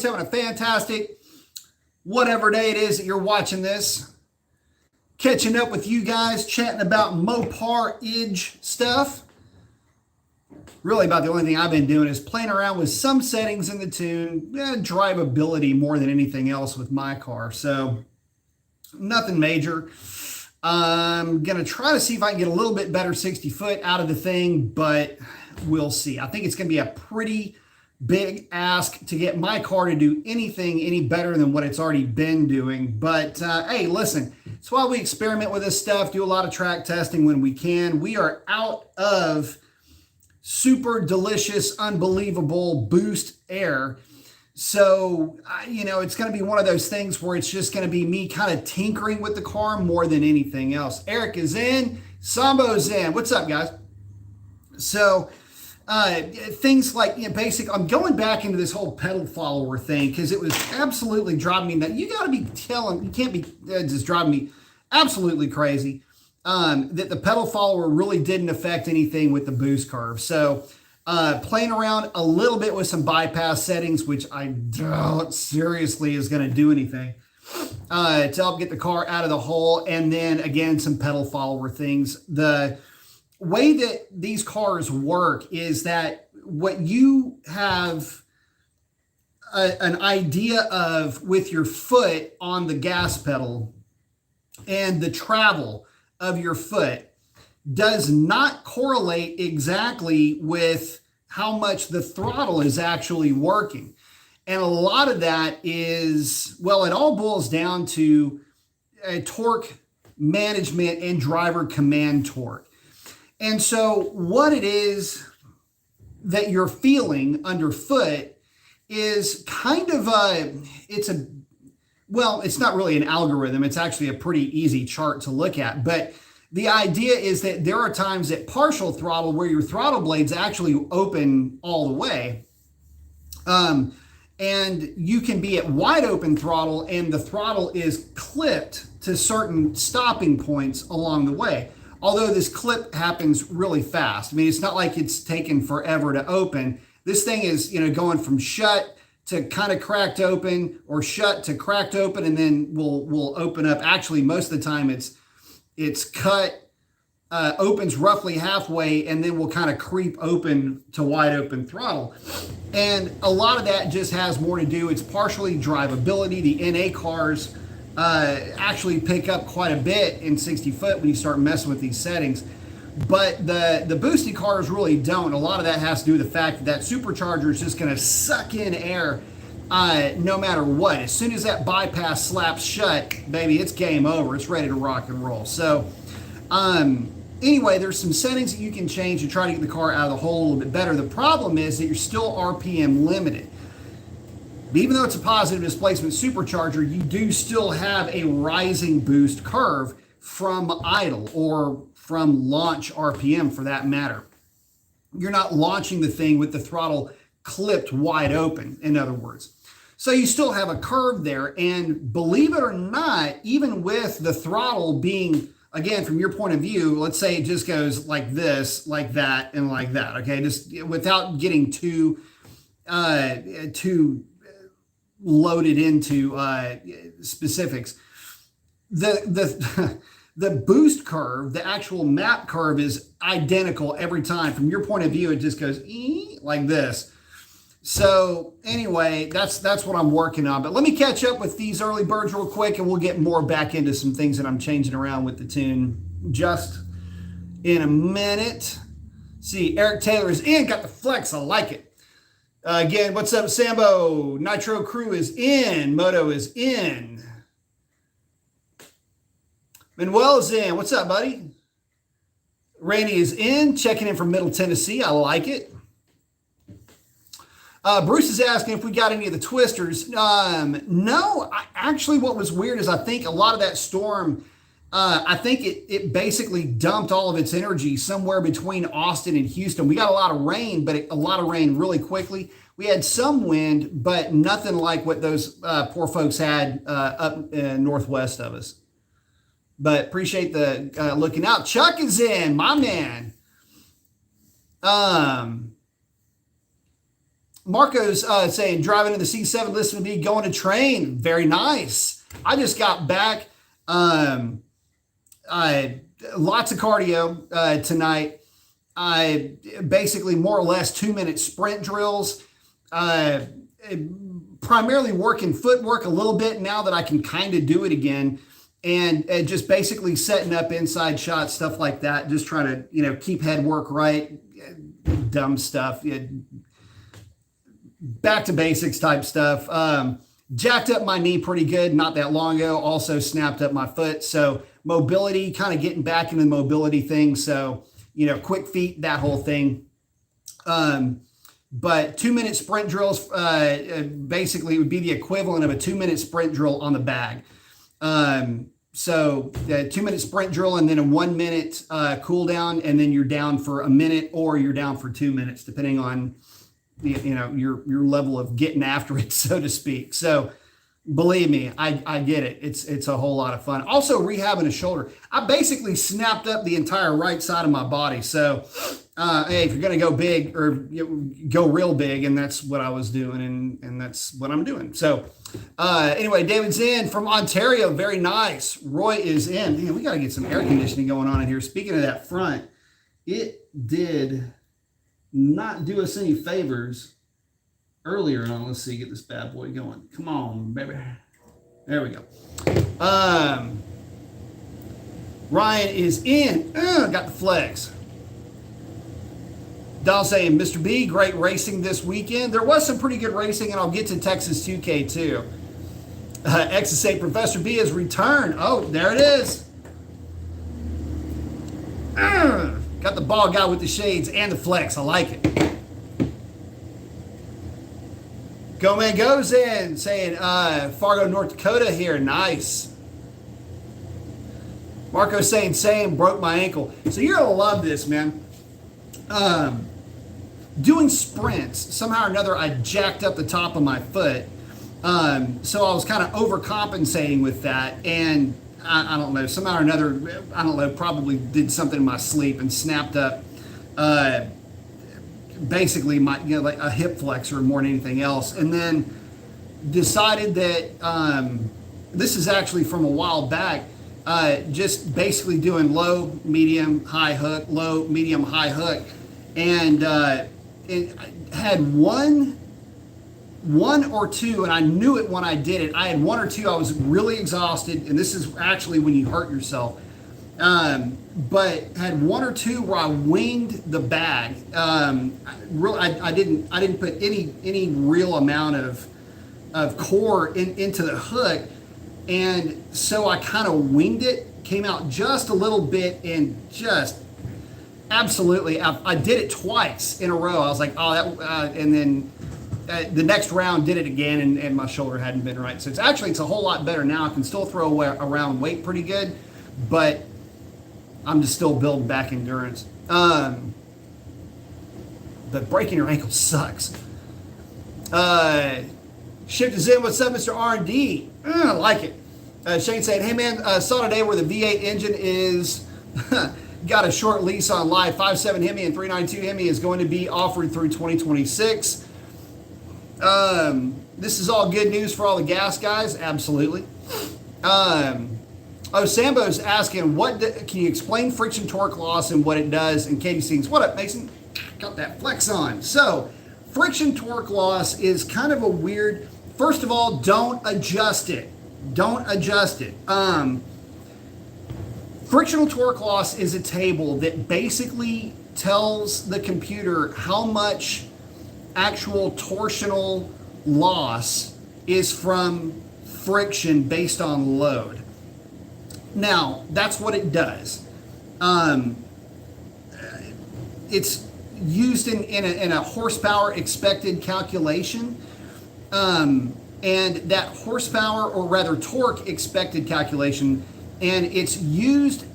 having a fantastic whatever day it is that you're watching this. Catching up with you guys, chatting about Mopar Edge stuff. Really about the only thing I've been doing is playing around with some settings in the tune, drivability more than anything else with my car. So nothing major. I'm going to try to see if I can get a little bit better 60 foot out of the thing, but we'll see. I think it's going to be a pretty big ask to get my car to do anything any better than what it's already been doing. But hey, listen, it's why we experiment with this stuff, do a lot of track testing when we can. We are out of super delicious, unbelievable boost air. So, it's going to be one of those things where it's just going to be me kind of tinkering with the car more than anything else. Eric is in, Sambo's in. What's up, guys? So, things like, I'm going back into this whole pedal follower thing because it was absolutely driving me that you can't be just driving me absolutely crazy. That the pedal follower really didn't affect anything with the boost curve. So playing around a little bit with some bypass settings, which I doubt seriously is going to do anything to help get the car out of the hole. And then again, some pedal follower things. The way that these cars work is that what you have an idea of with your foot on the gas pedal and the travel of your foot does not correlate exactly with how much the throttle is actually working. And a lot of that is, well, it all boils down to torque management and driver command torque. And so what it is that you're feeling underfoot is kind of it's not really an algorithm. It's actually a pretty easy chart to look at. But the idea is that there are times at partial throttle where your throttle blades actually open all the way. And you can be at wide open throttle and the throttle is clipped to certain stopping points along the way. Although this clip happens really fast. I mean, it's not like it's taken forever to open. This thing is, going from shut to kind of cracked open or shut to cracked open, and then we'll open up. Actually, most of the time it's cut, opens roughly halfway, and then we'll kind of creep open to wide open throttle. And a lot of that just has more to do. It's partially drivability. The NA cars actually pick up quite a bit in 60 foot when you start messing with these settings. But the boosted cars really don't. A lot of that has to do with the fact that supercharger is just going to suck in air no matter what. As soon as that bypass slaps shut, baby, it's game over. It's ready to rock and roll. So anyway, there's some settings that you can change to try to get the car out of the hole a little bit better. The problem is that you're still RPM limited. Even though it's a positive displacement supercharger, you do still have a rising boost curve from idle or from launch RPM for that matter. You're not launching the thing with the throttle clipped wide open, in other words. So you still have a curve there. And believe it or not, even with the throttle being, again, from your point of view, let's say it just goes like this, like that, and like that. Okay, just without getting too loaded into specifics. The boost curve, the actual map curve is identical every time. From your point of view, it just goes like this. So anyway, that's what I'm working on. But let me catch up with these early birds real quick, and we'll get more back into some things that I'm changing around with the tune just in a minute. See, Eric Taylor is in, got the flex, I like it. Again, what's up, Sambo? Nitro crew is in. Moto is in. Manuel is in. What's up, buddy? Randy is in. Checking in from Middle Tennessee. I like it. Bruce is asking if we got any of the twisters. No. Actually, what was weird is I think a lot of that storm, I think it basically dumped all of its energy somewhere between Austin and Houston. We got a lot of rain, but a lot of rain really quickly. We had some wind, but nothing like what those poor folks had up northwest of us. But appreciate the looking out. Chuck is in, my man. Marco's saying, driving in the C7, listening to me, going to train. Very nice. I just got back. Lots of cardio tonight. I basically more or less 2-minute sprint drills. Primarily working footwork a little bit now that I can kind of do it again. And just basically setting up inside shots, stuff like that. Just trying to, keep head work right. Dumb stuff. Back to basics type stuff. Jacked up my knee pretty good not that long ago. Also snapped up my foot. So mobility, kind of getting back into the mobility thing. So, quick feet, that whole thing. But 2-minute sprint drills, basically would be the equivalent of a 2-minute sprint drill on the bag. So 2-minute sprint drill and then a 1-minute cool down, and then you're down for a minute or you're down for 2 minutes, depending on your level of getting after it, so to speak. So believe me, I get it. It's a whole lot of fun. Also rehabbing a shoulder. I basically snapped up the entire right side of my body. So hey, if you're going to go big or go real big, and that's what I was doing, and that's what I'm doing. So anyway, David's in from Ontario. Very nice. Roy is in. Man, we got to get some air conditioning going on in here. Speaking of that front, it did not do us any favors earlier on. Let's see, get this bad boy going. Come on, baby. There we go. Ryan is in. Got the flex. Dahl saying, Mr. B, great racing this weekend. There was some pretty good racing, and I'll get to Texas 2K too. X is saying, Professor B has returned. Oh, there it is. Got the ball guy with the shades and the flex. I like it. Go Man goes in saying, Fargo, North Dakota here. Nice. Marco saying, same, broke my ankle. So you're going to love this, man. Doing sprints, somehow or another, I jacked up the top of my foot. So I was kind of overcompensating with that. And I don't know, somehow or another, I don't know, probably did something in my sleep and snapped up basically my, like a hip flexor more than anything else. And then decided that this is actually from a while back, just basically doing low, medium, high hook, low, medium, high hook. And it had one or two, and I knew it when I did it. I had one or two, I was really exhausted, and this is actually when you hurt yourself. But had one or two where I winged the bag. I didn't put any real amount of core into the hook, and so I kind of winged it, came out just a little bit, and just absolutely, I did it twice in a row. I was like, oh, that, and then the next round did it again, and my shoulder hadn't been right. So it's a whole lot better now. I can still throw around weight pretty good, but I'm just still building back endurance. But breaking your ankle sucks. Shift is in. What's up, Mr. R&D? I like it. Shane saying, hey man, saw today where the V8 engine is got a short lease on live. 5.7 Hemi and 392 Hemi is going to be offered through 2026. This is all good news for all the gas guys. Absolutely. Sambo's asking, can you explain friction torque loss and what it does? And Katie sings, what up, Mason? Got that flex on. So friction torque loss is kind of a weird, first of all, don't adjust it. Don't adjust it. Frictional torque loss is a table that basically tells the computer how much actual torsional loss is from friction based on load. Now, that's what it does. It's used in a horsepower expected calculation. And that horsepower, or rather torque expected calculation, and it's used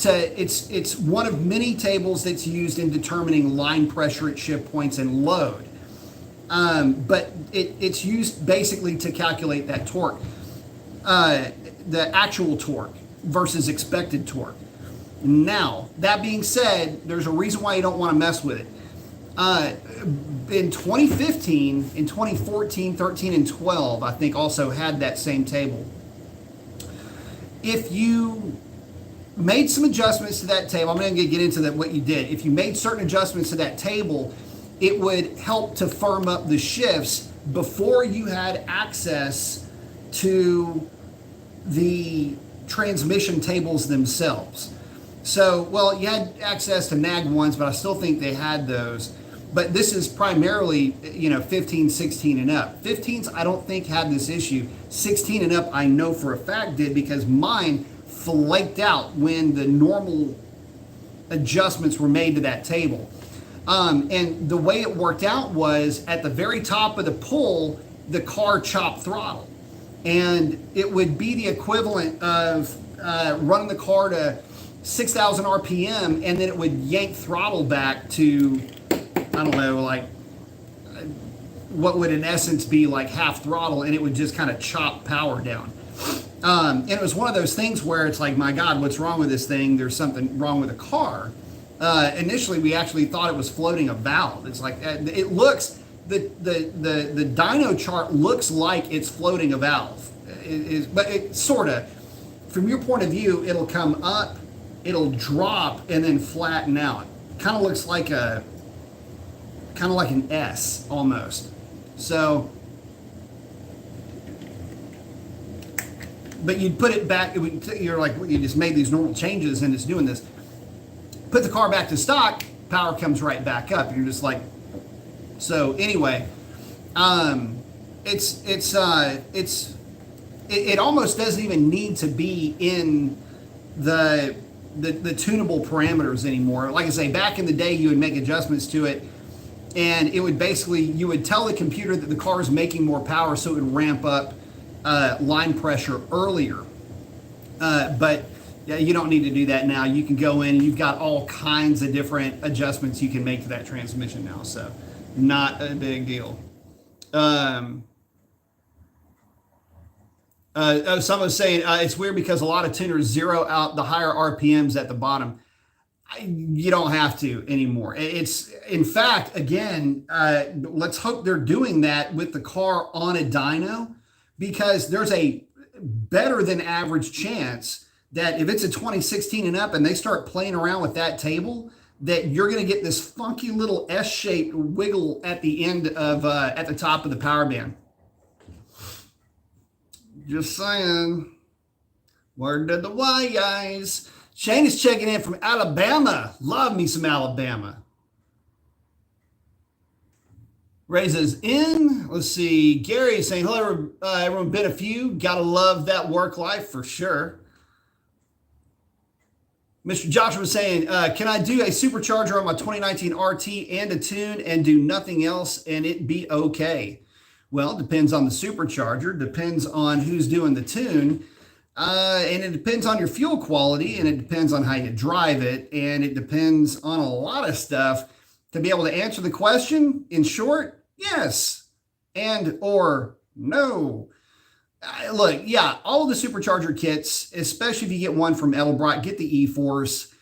it's one of many tables that's used in determining line pressure at shift points and load. But it's used basically to calculate that torque, the actual torque versus expected torque. Now, that being said, there's a reason why you don't want to mess with it. in 2015, in 2014, 13, and 12, I think also had that same table. If you made some adjustments to that table, I'm going to get into that, what you did. If you made certain adjustments to that table, it would help to firm up the shifts before you had access to the transmission tables themselves. So, well, you had access to nag ones, but I still think they had those. But this is primarily, 15, 16 and up. 15s, I don't think had this issue. 16 and up, I know for a fact did, because mine flaked out when the normal adjustments were made to that table. And the way it worked out was at the very top of the pull, the car chopped throttle. And it would be the equivalent of running the car to 6,000 RPM, and then it would yank throttle back to, I don't know, like what would in essence be like half throttle, and it would just kind of chop power down. And it was one of those things where it's like, my God, what's wrong with this thing? There's something wrong with the car. Initially, we actually thought it was floating a valve. It's like, it looks, the dyno chart looks like it's floating a valve. But it sort of, from your point of view, it'll come up, it'll drop, and then flatten out. Kind of looks like an S almost. So, but you'd put it back, you're like, you just made these normal changes and it's doing this. Put the car back to stock, power comes right back up. You're just like, so anyway, it almost doesn't even need to be in the tunable parameters anymore. Like I say, back in the day, you would make adjustments to it, and it would basically, you would tell the computer that the car is making more power, so it would ramp up line pressure earlier. But yeah, you don't need to do that now. You can go in and you've got all kinds of different adjustments you can make to that transmission now. So not a big deal. Someone's saying it's weird because a lot of tuners zero out the higher RPMs at the bottom. You don't have to anymore. It's, in fact, again, let's hope they're doing that with the car on a dyno, because there's a better than average chance that if it's a 2016 and up and they start playing around with that table, that you're going to get this funky little S-shaped wiggle at the end of, at the top of the power band. Just saying. Word to the Y, guys. Shane is checking in from Alabama. Love me some Alabama. Raises in. Let's see. Gary is saying, hello, everyone. Been a few. Gotta love that work life for sure. Mr. Joshua was saying, can I do a supercharger on my 2019 RT and a tune and do nothing else and it be okay? Well, it depends on the supercharger, depends on who's doing the tune, and it depends on your fuel quality, and it depends on how you drive it, and it depends on a lot of stuff. To be able to answer the question, in short, yes and or no. Look, yeah, all of the supercharger kits, especially if you get one from Edelbrock, get the E-Force.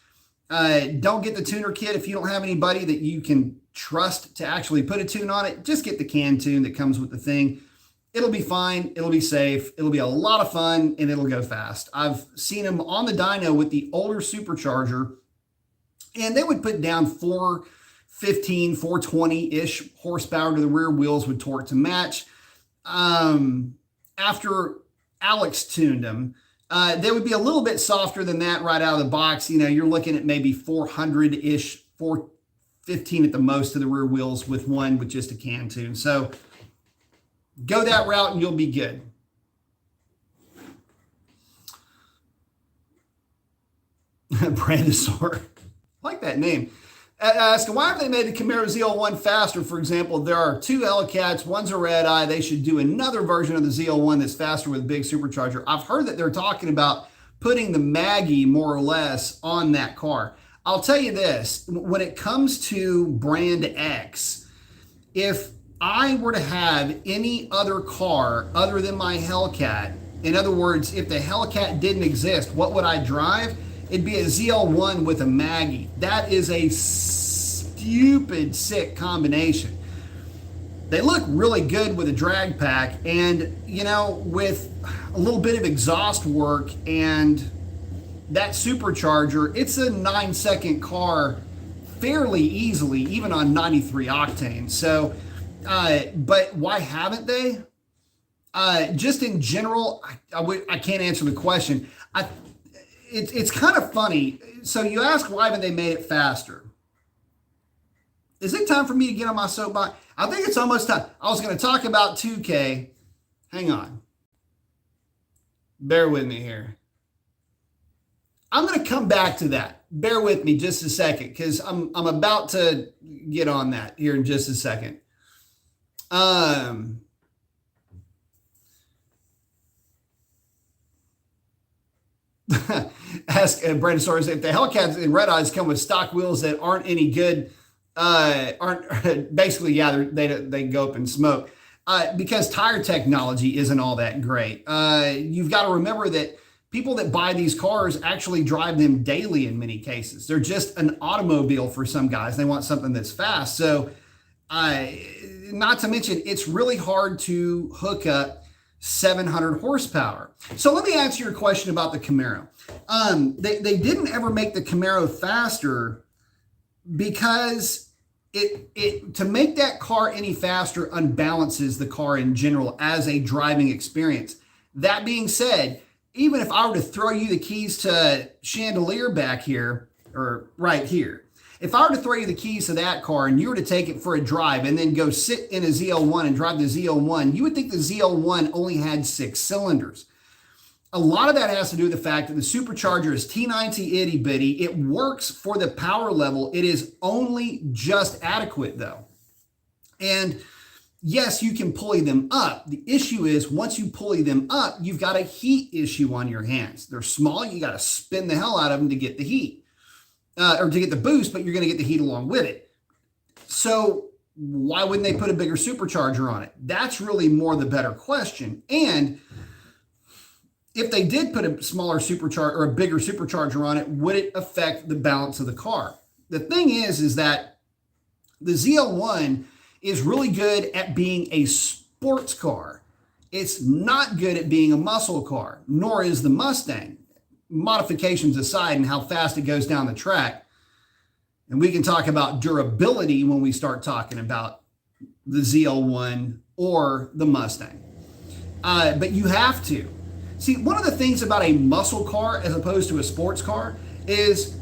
Don't get the tuner kit if you don't have anybody that you can trust to actually put a tune on it. Just get the can tune that comes with the thing. It'll be fine. It'll be safe. It'll be a lot of fun, and it'll go fast. I've seen them on the dyno with the older supercharger, and they would put down 415, 420-ish horsepower to the rear wheels with torque to match. After Alex tuned them, they would be a little bit softer than that right out of the box. You know, you're looking at maybe 400-ish, 415 at the most to the rear wheels with one with just a can tune. So go that route and you'll be good. Brandosaur. I like that name. Asking, why have they made the Camaro ZL1 faster? For example, there are two Hellcats, one's a red eye. They should do another version of the ZL1 that's faster with a big supercharger. I've heard that they're talking about putting the Maggie more or less on that car. I'll tell you this, when it comes to brand X, if I were to have any other car other than my Hellcat, in other words, if the Hellcat didn't exist, what would I drive? It'd be a ZL1 with a Maggie. That is a stupid sick combination. They look really good with a drag pack, and you know, with a little bit of exhaust work and that supercharger, it's a 9-second car fairly easily, even on 93 octane. So, but why haven't they? Just in general, I can't answer the question. It's kind of funny. So you ask, why haven't they made it faster? Is it time for me to get on my soapbox? I think it's almost time. I was going to talk about 2K. Hang on. Bear with me here. I'm going to come back to that. Bear with me just a second, because I'm about to get on that here in just a second. Ask Brandon Stories if the Hellcats and Red Eyes come with stock wheels that aren't any good. Aren't basically, yeah, they go up in smoke because tire technology isn't all that great. You've got to remember that people that buy these cars actually drive them daily in many cases. They're just an automobile for some guys. They want something that's fast. So, not to mention, it's really hard to hook up 700 horsepower. So let me answer your question about the Camaro. They didn't ever make the Camaro faster because it to make that car any faster unbalances the car in general as a driving experience. That being said, even if I were to throw you the keys to Chandelier back here, or right here, if I were to throw you the keys to that car and you were to take it for a drive and then go sit in a ZL1 and drive the ZL1, you would think the ZL1 only had 6 cylinders. A lot of that has to do with the fact that the supercharger is T90 itty bitty. It works for the power level. It is only just adequate though. And yes, you can pulley them up. The issue is once you pulley them up, you've got a heat issue on your hands. They're small. You got to spin the hell out of them to get the heat or to get the boost, but you're going to get the heat along with it. So why wouldn't they put a bigger supercharger on it? That's really more the better question. And if they did put a smaller supercharger or a bigger supercharger on it, would it affect the balance of the car? The thing is that the ZL1 is really good at being a sports car. It's not good at being a muscle car, nor is the Mustang. Modifications aside and how fast it goes down the track. And we can talk about durability when we start talking about the ZL1 or the Mustang. But you have to. See, one of the things about a muscle car as opposed to a sports car is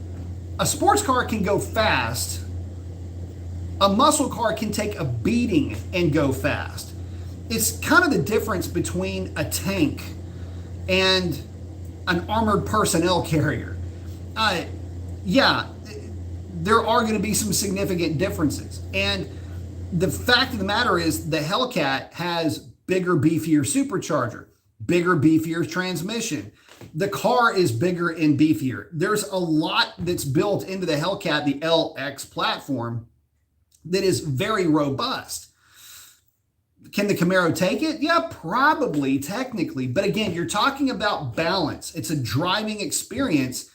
a sports car can go fast. A muscle car can take a beating and go fast. It's kind of the difference between a tank and an armored personnel carrier. Yeah, there are going to be some significant differences. And the fact of the matter is the Hellcat has bigger, beefier supercharger, bigger, beefier transmission. The car is bigger and beefier. There's a lot that's built into the Hellcat, the LX platform, that is very robust. Can the Camaro take it? Yeah, probably, technically. But again, you're talking about balance. It's a driving experience.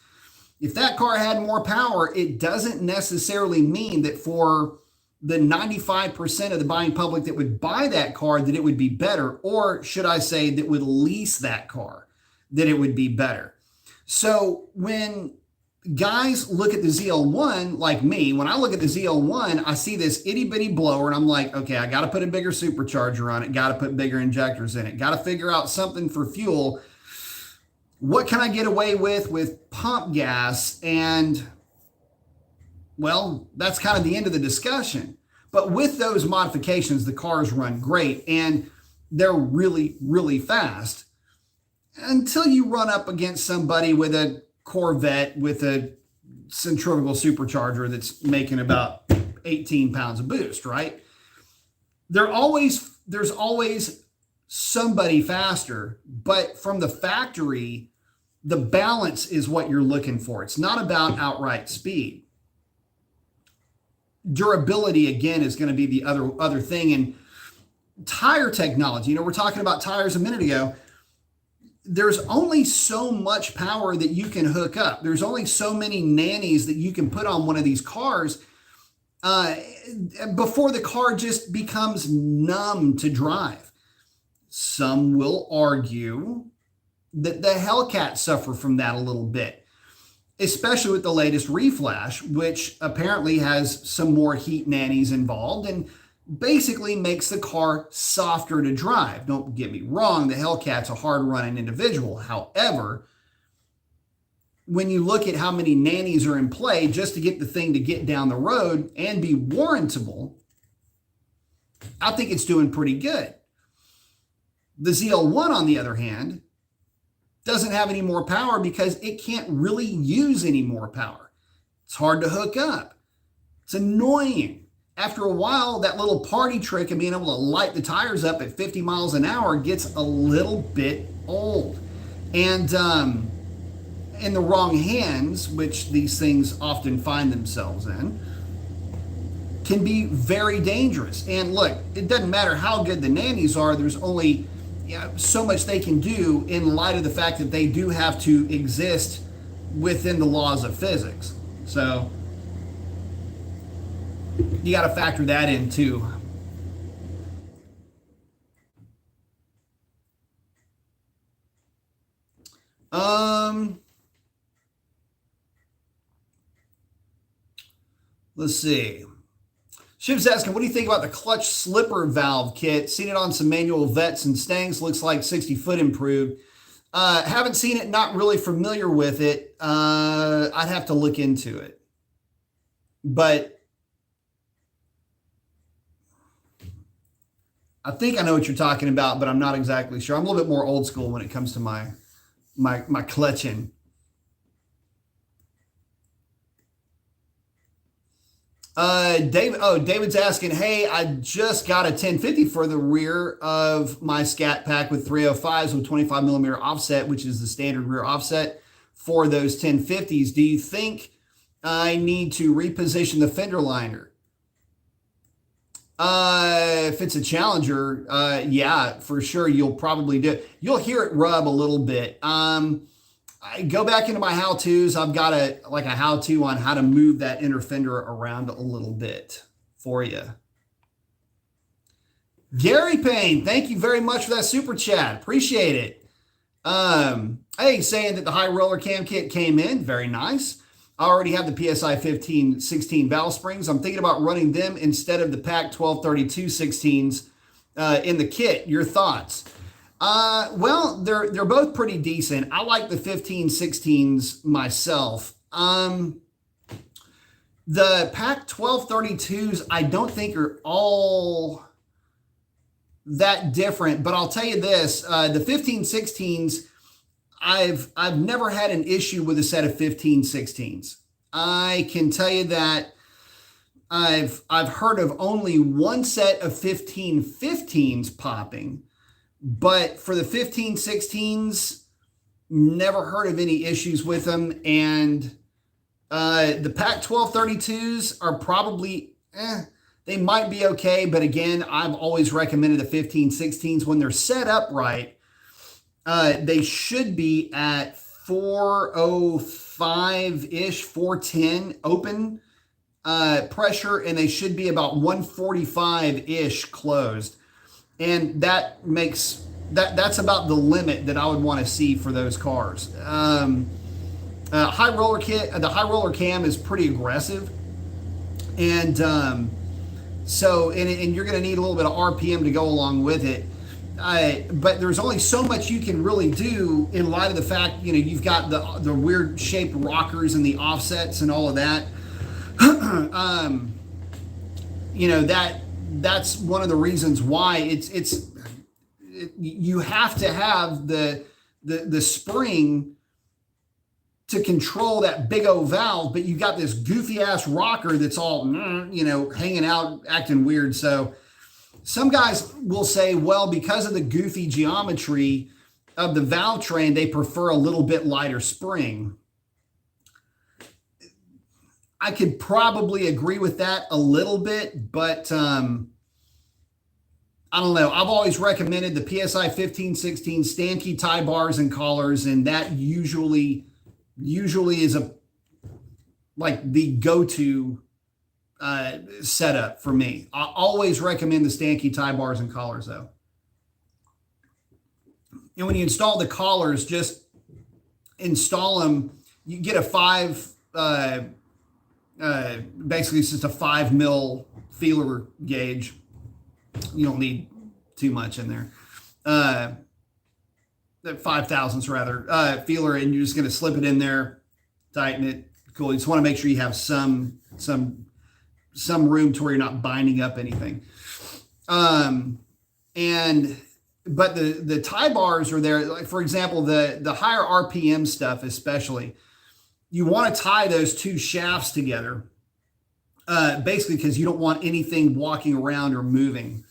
If that car had more power, it doesn't necessarily mean that for the 95% of the buying public that would buy that car, that it would be better. Or should I say that would lease that car, that it would be better. So when guys look at the ZL1 like me, when I look at the ZL1, I see this itty bitty blower and I'm like, okay, I got to put a bigger supercharger on it. Got to put bigger injectors in it. Got to figure out something for fuel. What can I get away with pump gas? And well, that's kind of the end of the discussion. But with those modifications, the cars run great and they're really, really fast until you run up against somebody with a Corvette with a centrifugal supercharger that's making about 18 pounds of boost, right? There's always somebody faster, but from the factory, the balance is what you're looking for. It's not about outright speed. Durability, again, is going to be the other thing. And tire technology, we're talking about tires a minute ago. There's only so much power that you can hook up. There's only so many nannies that you can put on one of these cars. before the car just becomes numb to drive. Some will argue that the Hellcats suffer from that a little bit, especially with the latest reflash, which apparently has some more heat nannies involved and basically makes the car softer to drive. Don't get me wrong, the Hellcat's a hard-running individual. However, when you look at how many nannies are in play just to get the thing to get down the road and be warrantable, I think it's doing pretty good. The ZL1, on the other hand, doesn't have any more power because it can't really use any more power. It's hard to hook up. It's annoying. After a while, that little party trick of being able to light the tires up at 50 miles an hour gets a little bit old. And in the wrong hands, which these things often find themselves in, can be very dangerous. And look, it doesn't matter how good the nannies are, there's only so much they can do in light of the fact that they do have to exist within the laws of physics. So you got to factor that in too. Let's see. Shiv's asking, what do you think about the clutch slipper valve kit? Seen it on some manual vets and Stangs. Looks like 60 foot improved. Haven't seen it. Not really familiar with it. I'd have to look into it. But I think I know what you're talking about, but I'm not exactly sure. I'm a little bit more old school when it comes to my clutching. David's asking, hey, I just got a 1050 for the rear of my Scat Pack with 305s with 25 millimeter offset, which is the standard rear offset for those 1050s. Do you think I need to reposition the fender liner? If it's a Challenger, yeah, for sure. You'll probably do it. You'll hear it rub a little bit. I go back into my how-tos. I've got a how-to on how to move that inner fender around a little bit for you. Gary Payne, thank you very much for that super chat. Appreciate it. Hey, saying that the high roller cam kit came in. Very nice. I already have the PSI 15-16 valve springs. I'm thinking about running them instead of the Pack 1232 16s in the kit. Your thoughts? Well, they're both pretty decent. I like the 15-16s myself. The Pack 1232s I don't think are all that different, but I'll tell you this, the 15-16s, I've never had an issue with a set of 15-16s. I can tell you that I've heard of only one set of 15-15s popping. But for the 15-16s, never heard of any issues with them. And the Pack 1232s are probably, they might be okay. But again, I've always recommended the 15-16s when they're set up right. They should be at 405-ish, 410 open pressure, and they should be about 145-ish closed. And that makes that's about the limit that I would want to see for those cars. High roller kit, the high roller cam is pretty aggressive, and so you're going to need a little bit of RPM to go along with it. But there's only so much you can really do in light of the fact you've got the weird shaped rockers and the offsets and all of that. That's one of the reasons why you have to have the spring to control that big O valve, but you got this goofy ass rocker that's all hanging out, acting weird. So some guys will say, well, because of the goofy geometry of the valve train, they prefer a little bit lighter spring. I could probably agree with that a little bit, but I don't know. I've always recommended the PSI 15-16 Stanke tie bars and collars, and that usually is like the go-to setup for me. I always recommend the Stanky tie bars and collars though. And when you install the collars, just install them. You get a basically it's just a 5 mil feeler gauge. You don't need too much in there. 5/1000ths rather, feeler, and you're just going to slip it in there, tighten it. Cool. You just want to make sure you have some room to where you're not binding up anything. But the tie bars are there. Like for example, the higher RPM stuff, especially, you want to tie those two shafts together, basically because you don't want anything walking around or moving.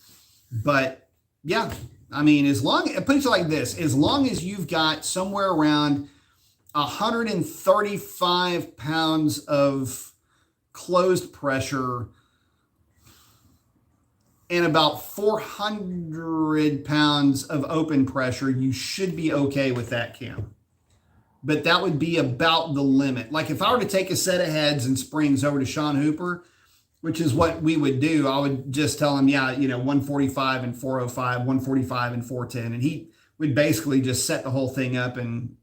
But yeah, I mean, put it like this, as long as you've got somewhere around 135 pounds of closed pressure and about 400 pounds of open pressure, you should be okay with that cam. But that would be about the limit. Like if I were to take a set of heads and springs over to Sean Hooper, which is what we would do, I would just tell him, yeah, 145 and 405, 145 and 410. And he would basically just set the whole thing up and,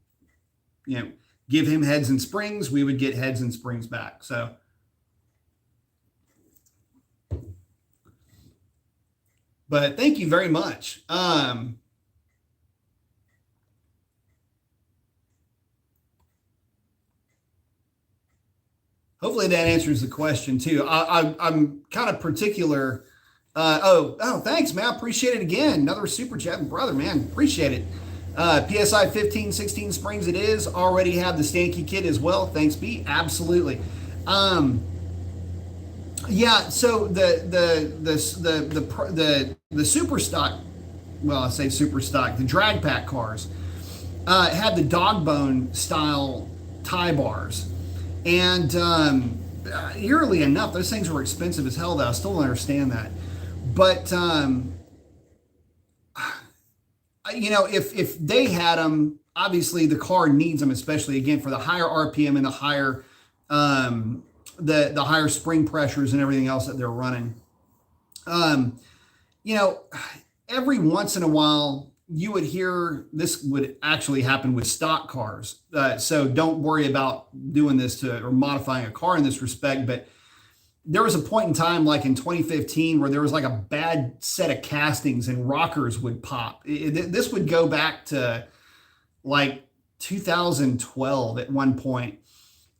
give him heads and springs. We would get heads and springs back. So, but thank you very much. Hopefully that answers the question too. I'm kind of particular. Thanks, man. I appreciate it again. Another super chat, brother, man. Appreciate it. PSI 15, 16 springs it is. Already have the Stanky kit as well. Thanks, B. Absolutely. Yeah. So the super stock. Well, I say super stock. The drag pack cars had the dog bone style tie bars. And eerily enough, those things were expensive as hell, though. I still don't understand that. But, if they had them, obviously the car needs them, especially, again, for the higher RPM and the higher the higher spring pressures and everything else that they're running. Every once in a while, you would hear this would actually happen with stock cars. So don't worry about doing this or modifying a car in this respect. But there was a point in time, like in 2015, where there was like a bad set of castings and rockers would pop. This would go back to like 2012 at one point.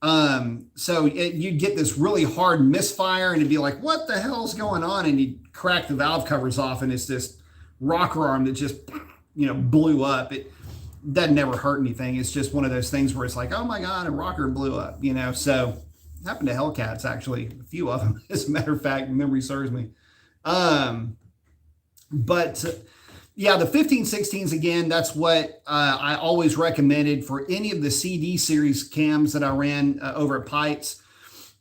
So you'd get this really hard misfire and it'd be like, what the hell's going on? And you'd crack the valve covers off and it's this rocker arm that just blew up. It doesn't never hurt anything. It's just one of those things where it's like, oh my God, a rocker blew up, so it happened to Hellcats, actually, a few of them, as a matter of fact, memory serves me. But yeah, the 1516s, again, that's what I always recommended for any of the CD series cams that I ran over at Pikes.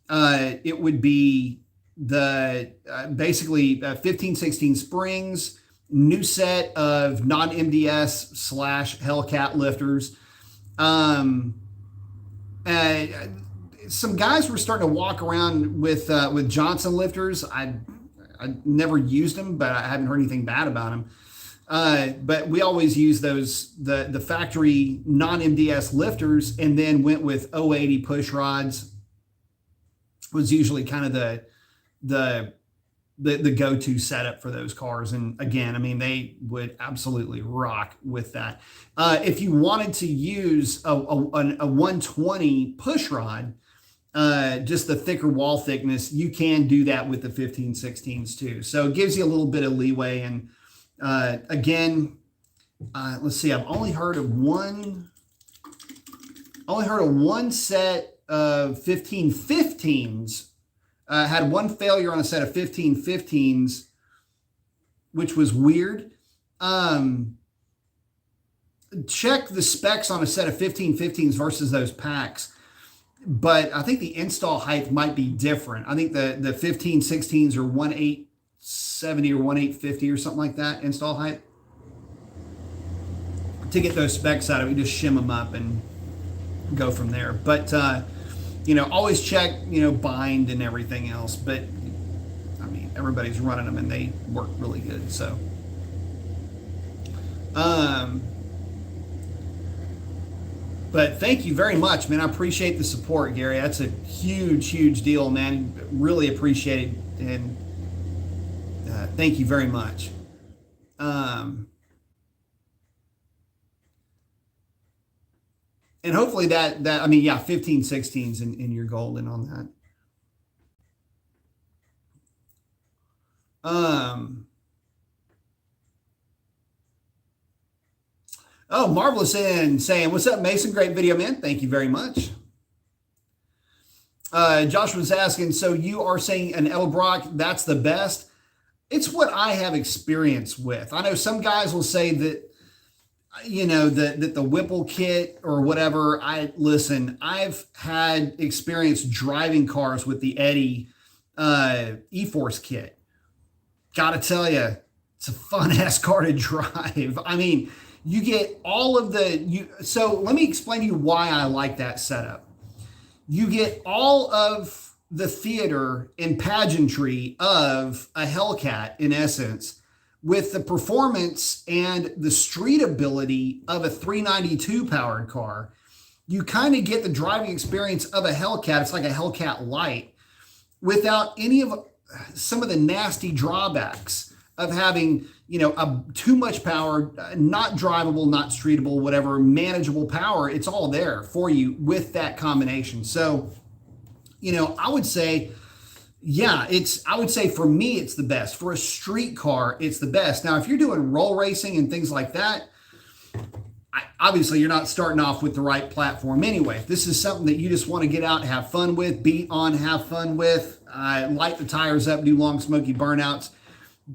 It would be the basically 1516 springs, new set of non-MDS / Hellcat lifters. Some guys were starting to walk around with Johnson lifters. I never used them, but I haven't heard anything bad about them. But we always use those, the factory non-MDS lifters, and then went with 080 push rods. Was usually kind of the go-to setup for those cars. And again, I mean, they would absolutely rock with that. If you wanted to use a 120 push rod, just the thicker wall thickness, you can do that with the 1516s too. So it gives you a little bit of leeway. And again, let's see, I've only heard of one set of 1515s. Had one failure on a set of 1515s, which was weird. Check the specs on a set of 1515s versus those packs. But I think the install height might be different. I think the 1516s are 1870 or 1850 or something like that install height. To get those specs out of it, you just shim them up and go from there. But always check, bind and everything else. But everybody's running them and they work really good. So, but thank you very much, man. I appreciate the support, Gary. That's a huge, huge deal, man. Really appreciate it. And thank you very much. And hopefully I mean, yeah, 15, 16s in your golden on that. Oh, Marvelous in saying, what's up, Mason? Great video, man. Thank you very much. Josh was asking, so you are saying an Edelbrock, that's the best? It's what I have experience with. I know some guys will say that, you know, that the Whipple kit or whatever. I've had experience driving cars with the Eddie E-Force kit. Gotta tell you, it's a fun ass car to drive. I mean, you get all of so let me explain to you why I like that setup. You get all of the theater and pageantry of a Hellcat, in essence, with the performance and the street ability of a 392 powered car. You kind of get the driving experience of a Hellcat. It's like a Hellcat Light without any of some of the nasty drawbacks of having, you know, too much power, not drivable, not streetable, whatever, manageable power. It's all there for you with that combination. So, you know, I would say, yeah, I would say for me, it's the best. For a street car, it's the best. Now, if you're doing roll racing and things like that, obviously you're not starting off with the right platform anyway. If this is something that you just want to get out and have fun with, beat on, have fun with, light the tires up, do long smoky burnouts,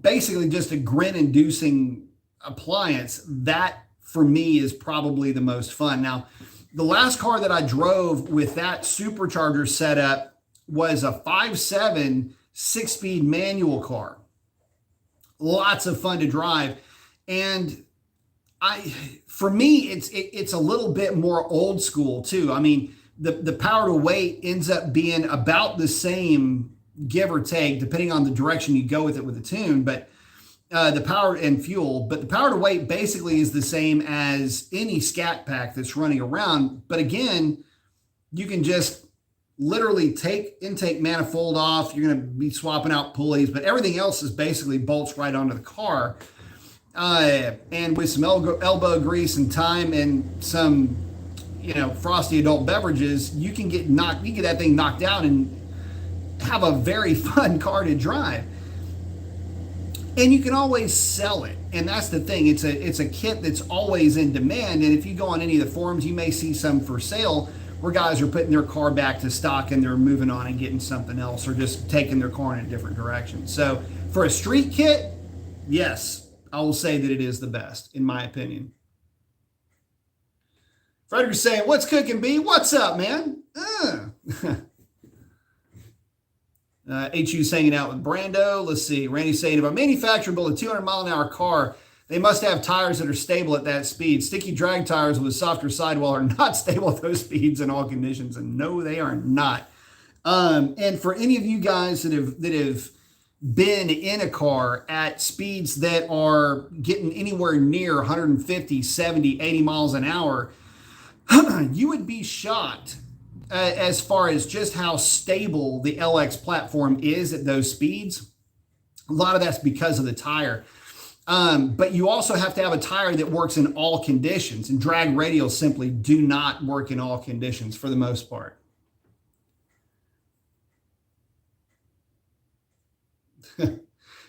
basically just a grin-inducing appliance, that for me is probably the most fun. Now, the last car that I drove with that supercharger setup was a 5.7 6-speed manual car. Lots of fun to drive. And for me, it's a little bit more old school too. I mean, the power to weight ends up being about the same, give or take, depending on the direction you go with it with the tune, but the power and fuel, but the power to weight basically is the same as any scat pack that's running around. But again, you can just literally take intake manifold off. You're going to be swapping out pulleys, but everything else is basically bolts right onto the car. And with some elbow grease and time and some, you know, frosty adult beverages, you can get that thing knocked out and have a very fun car to drive. And you can always sell it. And that's the thing. It's a kit that's always in demand. And if you go on any of the forums, you may see some for sale where guys are putting their car back to stock and they're moving on and getting something else or just taking their car in a different direction. So for a street kit, yes, I will say that it is the best, in my opinion. Frederick's saying, what's cooking, B? What's up, man? HU's hanging out with Brando. Let's see. Randy's saying, if a manufacturer built a 200 mile an hour car, they must have tires that are stable at that speed. Sticky drag tires with a softer sidewall are not stable at those speeds in all conditions. And no, they are not. And for any of you guys that have been in a car at speeds that are getting anywhere near 150, 70, 80 miles an hour, you would be shocked as far as just how stable the LX platform is at those speeds. A lot of that's because of the tire. But you also have to have a tire that works in all conditions, and drag radials simply do not work in all conditions for the most part.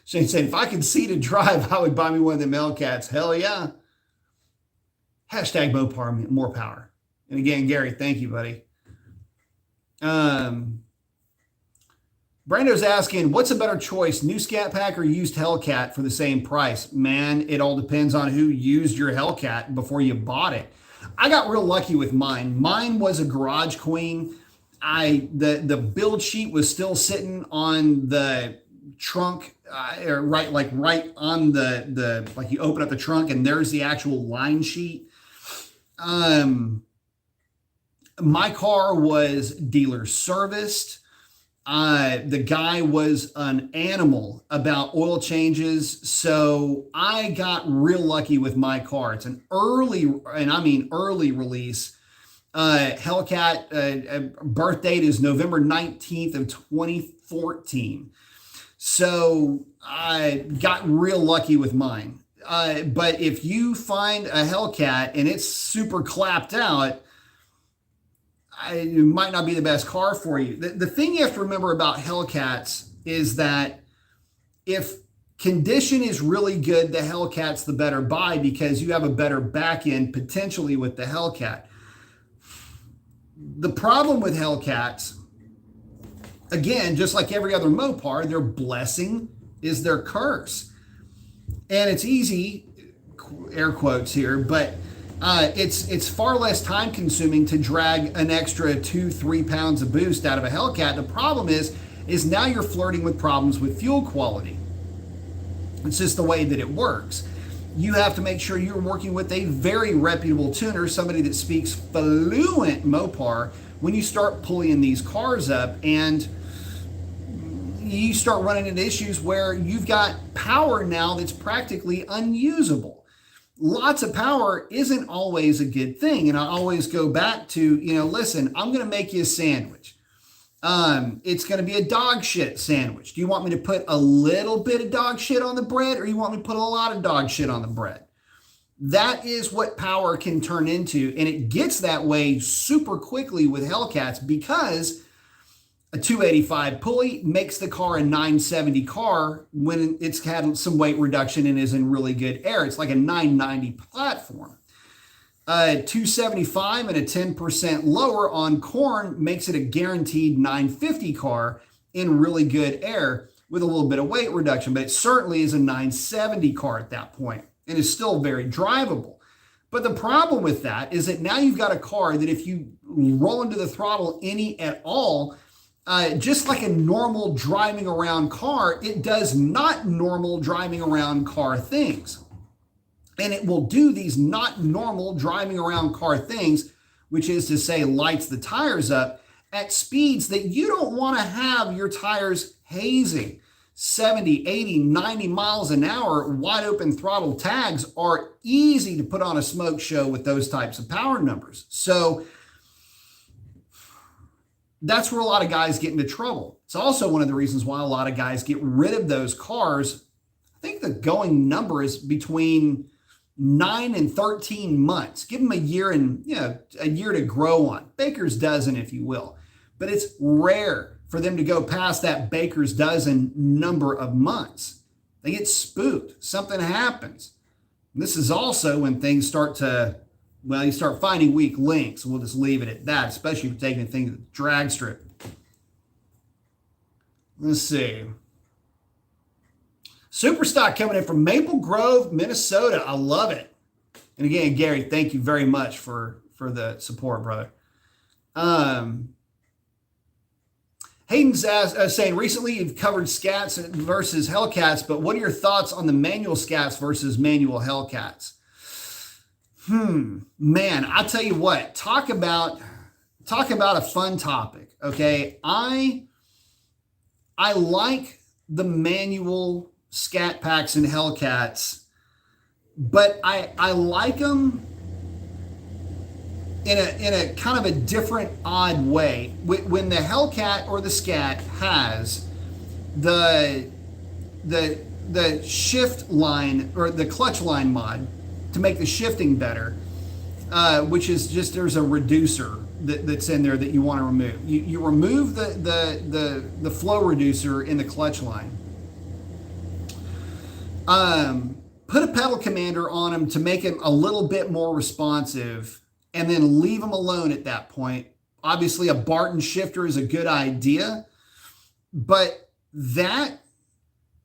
Shane saying, if I could see to drive, I would buy me one of them Hellcats. Hell yeah. Hashtag Mopar, more power. And again, Gary, thank you, buddy. Brando's asking, what's a better choice, new Scat Pack or used Hellcat for the same price? Man, it all depends on who used your Hellcat before you bought it. I got real lucky with mine. Mine was a Garage Queen. The build sheet was still sitting on the trunk, right on the like you open up the trunk and there's the actual line sheet. My car was dealer serviced. The guy was an animal about oil changes, so I got real lucky with my car. It's an early, and I mean early release. Hellcat birth date is November 19th of 2014. So I got real lucky with mine. But if you find a Hellcat and it's super clapped out, it might not be the best car for you. The thing you have to remember about Hellcats is that if condition is really good, the Hellcat's the better buy because you have a better back end potentially with the Hellcat. The problem with Hellcats, again, just like every other Mopar, their blessing is their curse. And it's easy, air quotes here, but it's far less time consuming to drag an extra 2-3 pounds of boost out of a Hellcat. The problem is now you're flirting with problems with fuel quality. It's just the way that it works. You have to make sure you're working with a very reputable tuner, somebody that speaks fluent Mopar when you start pulling these cars up, and you start running into issues where you've got power now that's practically unusable. Lots of power isn't always a good thing. And I always go back to, listen, I'm going to make you a sandwich. It's going to be a dog shit sandwich. Do you want me to put a little bit of dog shit on the bread, or you want me to put a lot of dog shit on the bread? That is what power can turn into. And it gets that way super quickly with Hellcats because a 285 pulley makes the car a 970 car when it's had some weight reduction and is in really good air. It's like a 990 platform. 275 and a 10% lower on corn makes it a guaranteed 950 car in really good air with a little bit of weight reduction, but it certainly is a 970 car at that point and is still very drivable. But the problem with that is that now you've got a car that if you roll into the throttle any at all, just like a normal driving around car, it does not normal driving around car things. And it will do these not normal driving around car things, which is to say lights the tires up at speeds that you don't want to have your tires hazing. 70, 80, 90 miles an hour, wide open throttle tags are easy to put on a smoke show with those types of power numbers. So that's where a lot of guys get into trouble. It's also one of the reasons why a lot of guys get rid of those cars. I think the going number is between 9 and 13 months. Give them a year and a year to grow on. Baker's dozen, if you will. But it's rare for them to go past that baker's dozen number of months. They get spooked. Something happens. And this is also when things start to, you start finding weak links. We'll just leave it at that, especially if you're taking things to the drag strip. Let's see. Super stock coming in from Maple Grove, Minnesota. I love it. And again, Gary, thank you very much for the support, brother. Hayden's saying, recently you've covered Scats versus Hellcats, but what are your thoughts on the manual Scats versus manual Hellcats? Man, I'll tell you what, talk about a fun topic, okay? I like the manual Scat Packs and Hellcats, but I like them in a kind of a different, odd way. When the Hellcat or the Scat has the shift line or the clutch line mod to make the shifting better, which is just there's a reducer that's in there that you want to remove. You remove the flow reducer in the clutch line. Put a pedal commander on them to make it a little bit more responsive, and then leave them alone at that point. Obviously, a Barton shifter is a good idea, but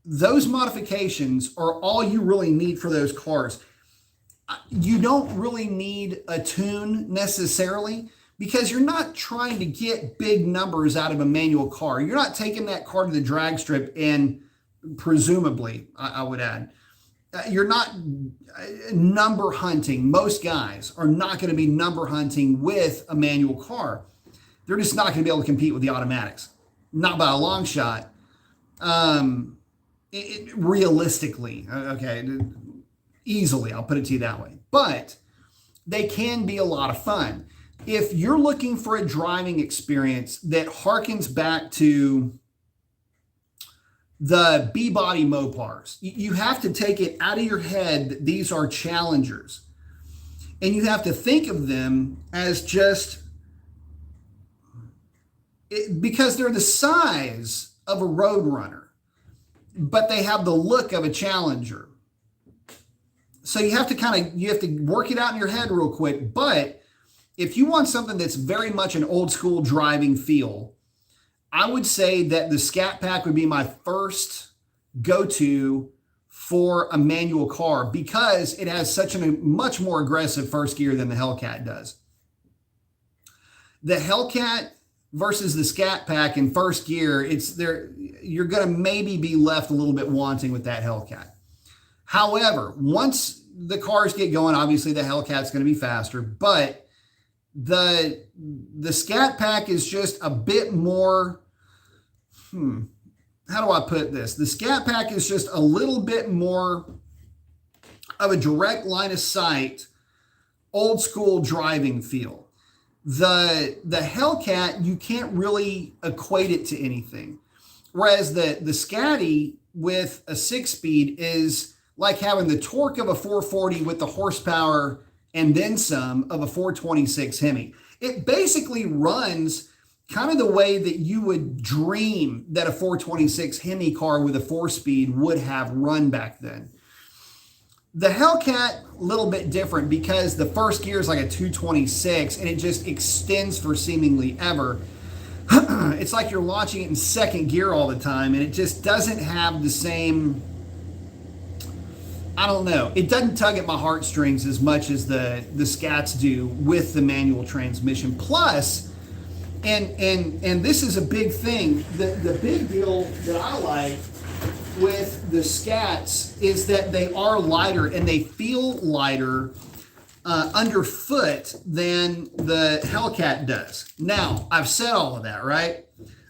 those modifications are all you really need for those cars. You don't really need a tune necessarily, because you're not trying to get big numbers out of a manual car. You're not taking that car to the drag strip and presumably, I would add, you're not number hunting. Most guys are not going to be number hunting with a manual car. They're just not going to be able to compete with the automatics. not by a long shot. Realistically, okay, easily, I'll put it to you that way. But they can be a lot of fun. If you're looking for a driving experience that harkens back to the B-body Mopars, you have to take it out of your head that these are Challengers. And you have to think of them as just, because they're the size of a Roadrunner, but they have the look of a Challenger. So you have to work it out in your head real quick. But if you want something that's very much an old school driving feel, I would say that the Scat Pack would be my first go-to for a manual car, because it has such a much more aggressive first gear than the Hellcat does. The Hellcat versus the Scat Pack in first gear, you're going to maybe be left a little bit wanting with that Hellcat. However, once the cars get going, obviously the Hellcat's going to be faster, but the Scat Pack is just a bit more, how do I put this? The Scat Pack is just a little bit more of a direct line of sight, old school driving feel. The Hellcat, you can't really equate it to anything. Whereas the Scatty with a 6-speed is like having the torque of a 440 with the horsepower and then some of a 426 Hemi. It basically runs kind of the way that you would dream that a 426 Hemi car with a 4-speed would have run back then. The Hellcat, a little bit different because the first gear is like a 226 and it just extends for seemingly ever. It's like you're launching it in second gear all the time, and it just doesn't have the same, I don't know, it doesn't tug at my heartstrings as much as the Scats do with the manual transmission. Plus, and this is a big thing, the big deal that I like with the Scats is that they are lighter and they feel lighter underfoot than the Hellcat does. Now, I've said all of that, right?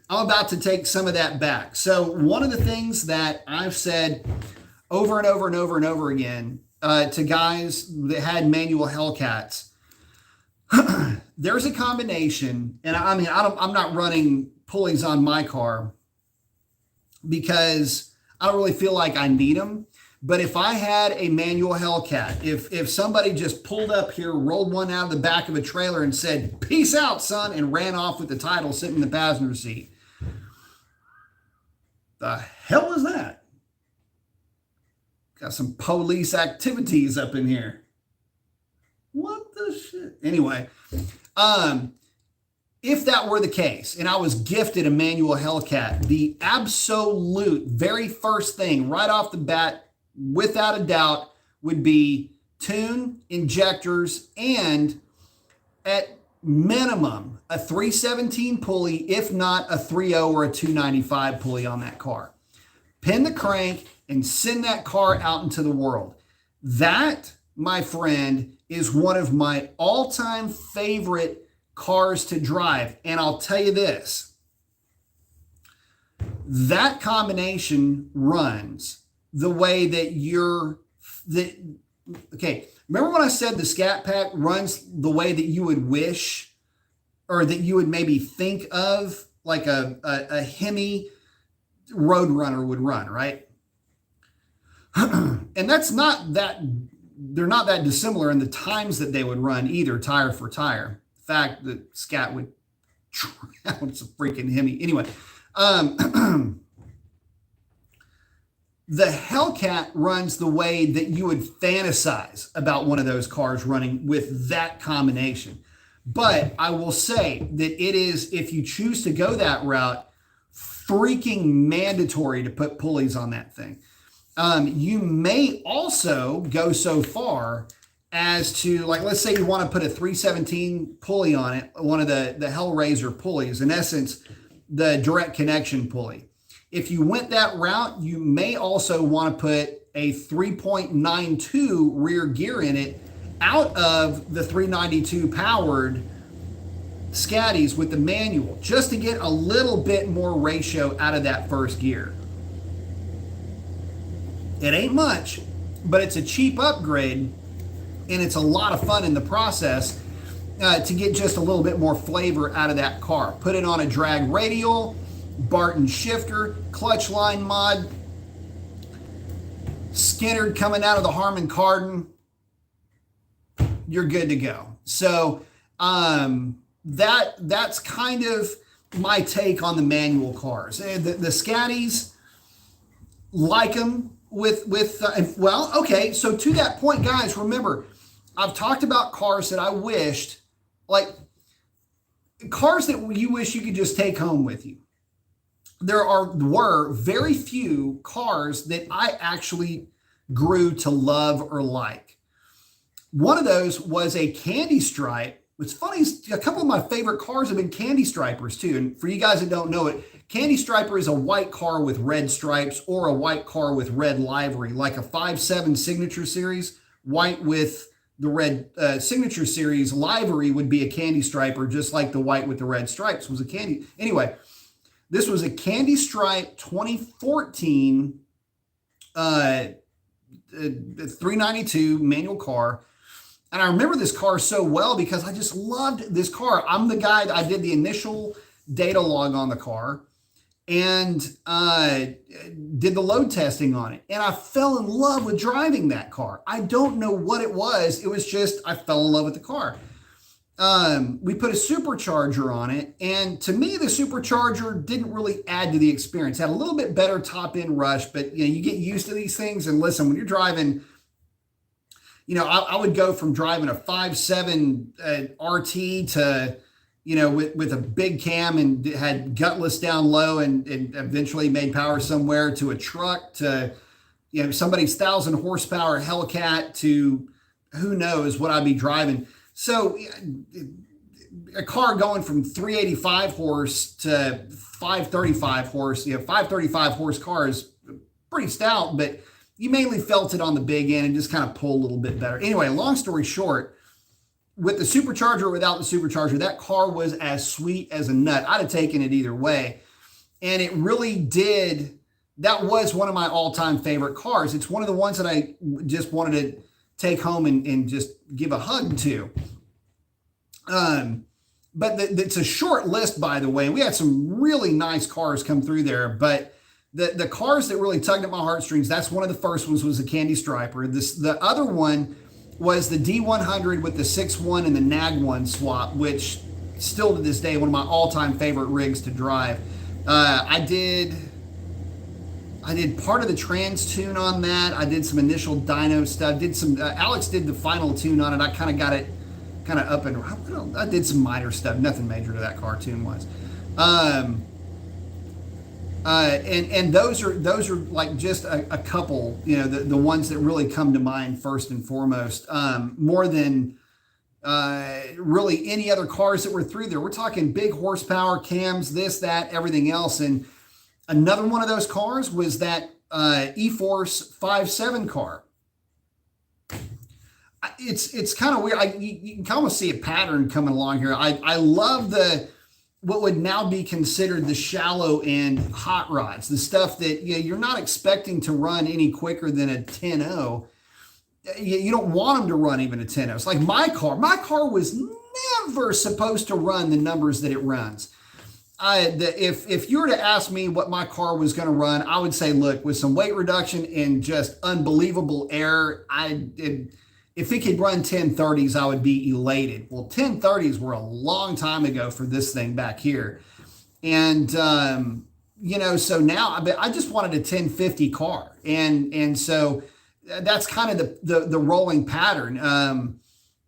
I'm about to take some of that back. So one of the things that I've said over and over and over and over again to guys that had manual Hellcats, there's a combination, and I mean, I'm not running pulleys on my car because I don't really feel like I need them. But if I had a manual Hellcat, if somebody just pulled up here, rolled one out of the back of a trailer and said, "Peace out, son," and ran off with the title sitting in the passenger seat, the hell is that? Got some police activities up in here. What the shit? Anyway, if that were the case, and I was gifted a manual Hellcat, the absolute very first thing right off the bat, without a doubt, would be tune, injectors, and at minimum a 317 pulley, if not a 3.0 or a 295 pulley on that car. Pin the crank and send that car out into the world. That, my friend, is one of my all-time favorite cars to drive. And I'll tell you this, that combination runs the way that okay, remember when I said the Scat Pack runs the way that you would wish, or that you would maybe think of like a Hemi Roadrunner would run, right? And that's not that, they're not that dissimilar in the times that they would run either, tire for tire. In fact, the Scat would it's a freaking Hemi. Anyway, the Hellcat runs the way that you would fantasize about one of those cars running with that combination. But I will say that it is, if you choose to go that route, freaking mandatory to put pulleys on that thing. You may also go so far as to, like, let's say you want to put a 317 pulley on it, one of the Hellraiser pulleys, in essence, the direct connection pulley. If you went that route, you may also want to put a 3.92 rear gear in it out of the 392 powered Scatties with the manual just to get a little bit more ratio out of that first gear. It ain't much, but it's a cheap upgrade, and it's a lot of fun in the process to get just a little bit more flavor out of that car. Put it on a drag radial, Barton shifter, clutch line mod, Skinnerd coming out of the Harman Kardon. You're good to go. So that's kind of my take on the manual cars. The Scatties, like them well, okay. So to that point, guys, remember, I've talked about cars that I wished, like cars that you wish you could just take home with you. Were very few cars that I actually grew to love or like. One of those was a Candy Stripe. What's funny is a couple of my favorite cars have been Candy Stripers too. And for you guys that don't know it, Candy Striper is a white car with red stripes or a white car with red livery, like a 5.7 Signature Series. White with the red Signature Series livery would be a Candy Striper, just like the white with the red stripes was a Candy. Anyway, this was a Candy Stripe 2014 392 manual car. And I remember this car so well because I just loved this car. I'm the guy that I did the initial data log on the car and did the load testing on it. And I fell in love with driving that car. I don't know what it was. It was just, I fell in love with the car. We put a supercharger on it. And to me, the supercharger didn't really add to the experience. Had a little bit better top end rush, but you get used to these things. And listen, when you're driving, I would go from driving a 5.7 RT to, with a big cam and had gutless down low and eventually made power somewhere, to a truck, to, somebody's 1,000 horsepower Hellcat, to who knows what I'd be driving. So a car going from 385 horse to 535 horse, 535 horse car is pretty stout, but you mainly felt it on the big end and just kind of pulled a little bit better. Anyway, long story short, with the supercharger or without the supercharger, that car was as sweet as a nut. I'd have taken it either way. And it really did. That was one of my all-time favorite cars. It's one of the ones that I just wanted to take home and just give a hug to. But it's a short list, by the way. And we had some really nice cars come through there, but the cars that really tugged at my heartstrings, that's one of the first ones, was the Candy Striper. The other one was the D100 with the 6.1 and the NAG1 swap, which still to this day, one of my all-time favorite rigs to drive. I did part of the trans tune on that. I did some initial dyno stuff. Alex did the final tune on it. I kind of got it kind of up and I did some minor stuff. Nothing major to that car tune-wise. And those are like just a couple, the ones that really come to mind first and foremost, more than really any other cars that were through there. We're talking big horsepower, cams, this, that, everything else. And another one of those cars was that E-Force 5.7 car. It's kind of weird. You can almost see a pattern coming along here. I love what would now be considered the shallow end hot rods, the stuff that you're not expecting to run any quicker than a 10.0. You don't want them to run even a 10.0. It's like my car. My car was never supposed to run the numbers that it runs. If you were to ask me what my car was going to run, I would say, look, with some weight reduction and just unbelievable air, if it could run 1030s, I would be elated. Well, 1030s were a long time ago for this thing back here. And, so now I just wanted a 1050 car. And so that's kind of the rolling pattern.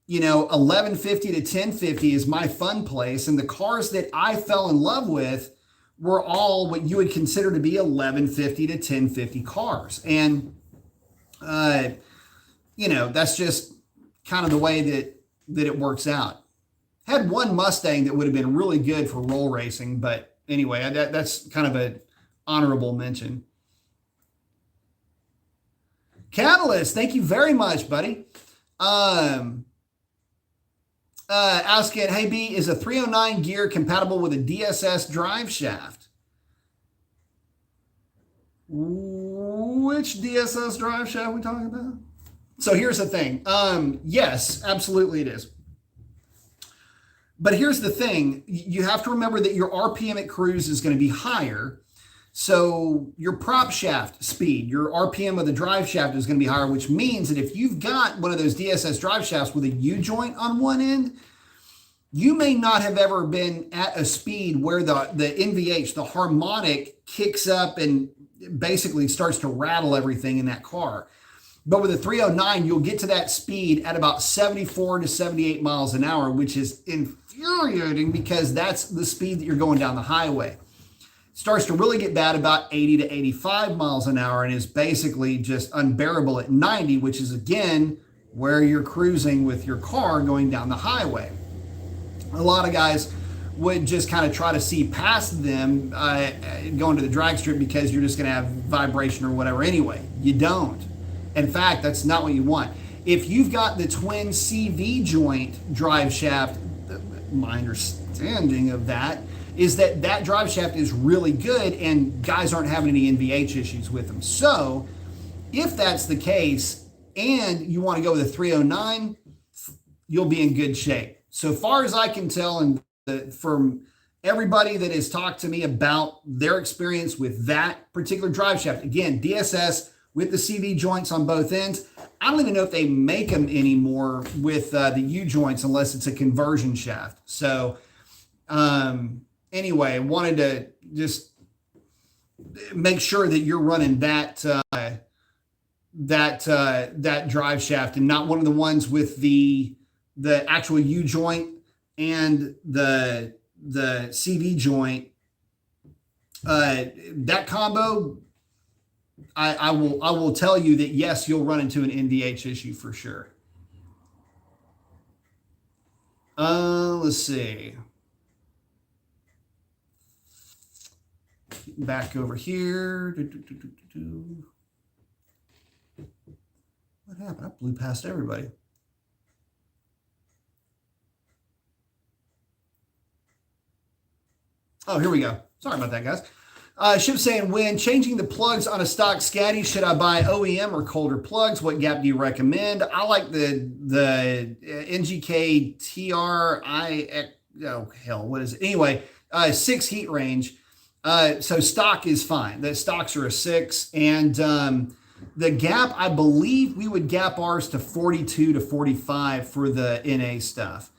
1150 to 1050 is my fun place. And the cars that I fell in love with were all what you would consider to be 1150 to 1050 cars. And, that's just kind of the way that it works out. Had one Mustang that would have been really good for roll racing, but anyway, that's kind of an honorable mention. Catalyst, thank you very much, buddy. asking, hey B, is a 309 gear compatible with a DSS drive shaft? Which DSS drive shaft are we talking about? So here's the thing. Yes, absolutely it is. But here's the thing. You have to remember that your RPM at cruise is going to be higher. So your prop shaft speed, your RPM of the drive shaft is going to be higher, which means that if you've got one of those DSS drive shafts with a U-joint on one end, you may not have ever been at a speed where the NVH, the harmonic, kicks up and basically starts to rattle everything in that car. But with a 309, you'll get to that speed at about 74 to 78 miles an hour, which is infuriating because that's the speed that you're going down the highway. It starts to really get bad about 80 to 85 miles an hour and is basically just unbearable at 90, which is, again, where you're cruising with your car going down the highway. A lot of guys would just kind of try to see past them going to the drag strip because you're just going to have vibration or whatever anyway. You don't. In fact, that's not what you want. If you've got the twin CV joint drive shaft, my understanding of that is that that drive shaft is really good and guys aren't having any NVH issues with them. So if that's the case and you want to go with a 309, you'll be in good shape. So far as I can tell, and from everybody that has talked to me about their experience with that particular drive shaft, again, DSS with the CV joints on both ends. I don't even know if they make them anymore with the U joints unless it's a conversion shaft. So anyway, wanted to just make sure that you're running that drive shaft and not one of the ones with the actual U joint and the CV joint. That combo, I will tell you that yes, you'll run into an NVH issue for sure. Let's see. Getting back over here. What happened? I blew past everybody. Oh, here we go. Sorry about that, guys. Ship saying, when changing the plugs on a stock Scaddy, should I buy OEM or colder plugs? What gap do you recommend? I like the NGK TRI. Oh hell, what is it? Anyway, 6 heat range. So stock is fine. The stocks are a 6, and the gap, I believe we would gap ours to 42 to 45 for the NA stuff.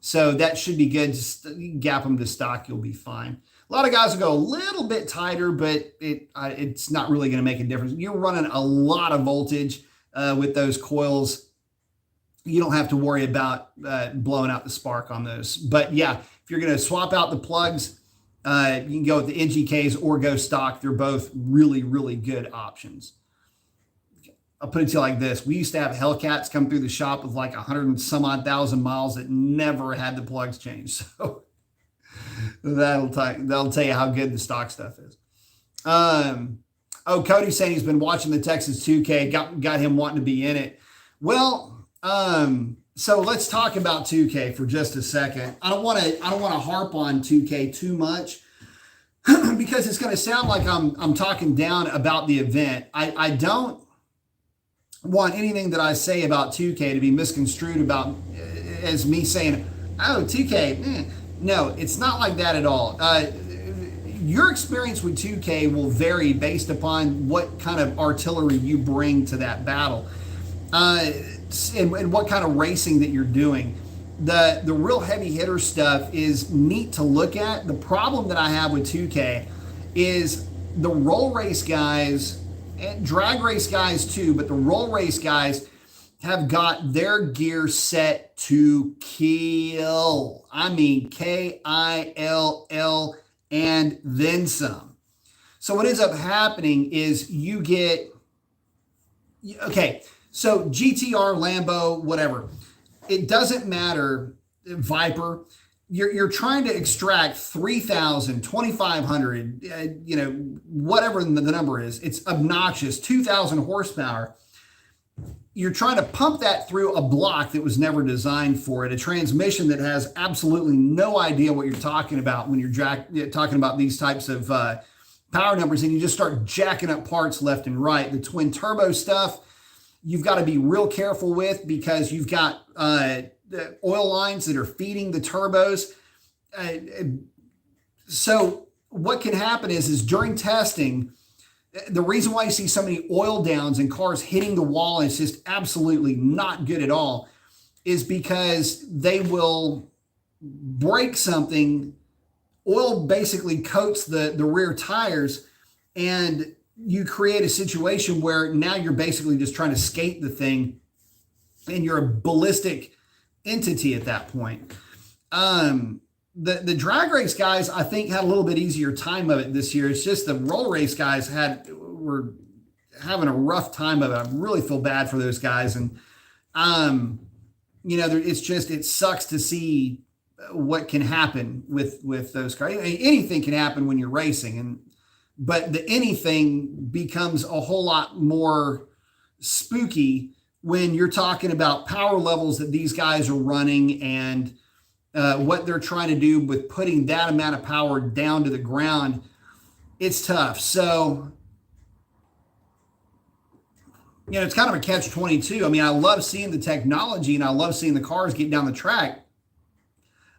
So that should be good. Just gap them to stock, you'll be fine. A lot of guys will go a little bit tighter, but it's not really going to make a difference. You're running a lot of voltage with those coils. You don't have to worry about blowing out the spark on those. But yeah, if you're going to swap out the plugs, you can go with the NGKs or go stock. They're both really, really good options. I'll put it to you like this. We used to have Hellcats come through the shop with like 100 and some odd thousand miles that never had the plugs changed. So that'll tell you how good the stock stuff is. Cody's saying he's been watching the Texas 2K, got him wanting to be in it. Well, so let's talk about 2K for just a second. I don't want to harp on 2K too much because it's going to sound like I'm talking down about the event. I don't want anything that I say about 2K to be misconstrued about as me saying, oh, 2K, No, it's not like that at all. Your experience with 2K will vary based upon what kind of artillery you bring to that battle and what kind of racing that you're doing. The real heavy hitter stuff is neat to look at. The problem that I have with 2K is the roll race guys and drag race guys too, but the roll race guys have got their gear set to kill. I mean, KILL and then some. So what ends up happening is you get, okay, so GTR, Lambo, whatever. It doesn't matter, Viper. You're trying to extract 3,000, 2,500, whatever the number is. It's obnoxious, 2,000 horsepower. you're trying to pump that through a block that was never designed for it, a transmission that has absolutely no idea what you're talking about when you're talking about these types of power numbers, and you just start jacking up parts left and right. The twin turbo stuff, you've got to be real careful with, because you've got the oil lines that are feeding the turbos. So what can happen is during testing, the reason why you see so many oil downs and cars hitting the wall, and it's just absolutely not good at all, is because they will break something. Oil basically coats the rear tires, and you create a situation where now you're basically just trying to skate the thing, and you're a ballistic entity at that point. The drag race guys, I think, had a little bit easier time of it this year. It's just the roll race guys were having a rough time of it. I really feel bad for those guys. And, it sucks to see what can happen with those cars. I mean, anything can happen when you're racing, but the anything becomes a whole lot more spooky when you're talking about power levels that these guys are running, and what they're trying to do with putting that amount of power down to the ground. It's tough. So, it's kind of a catch-22. I mean, I love seeing the technology, and I love seeing the cars get down the track.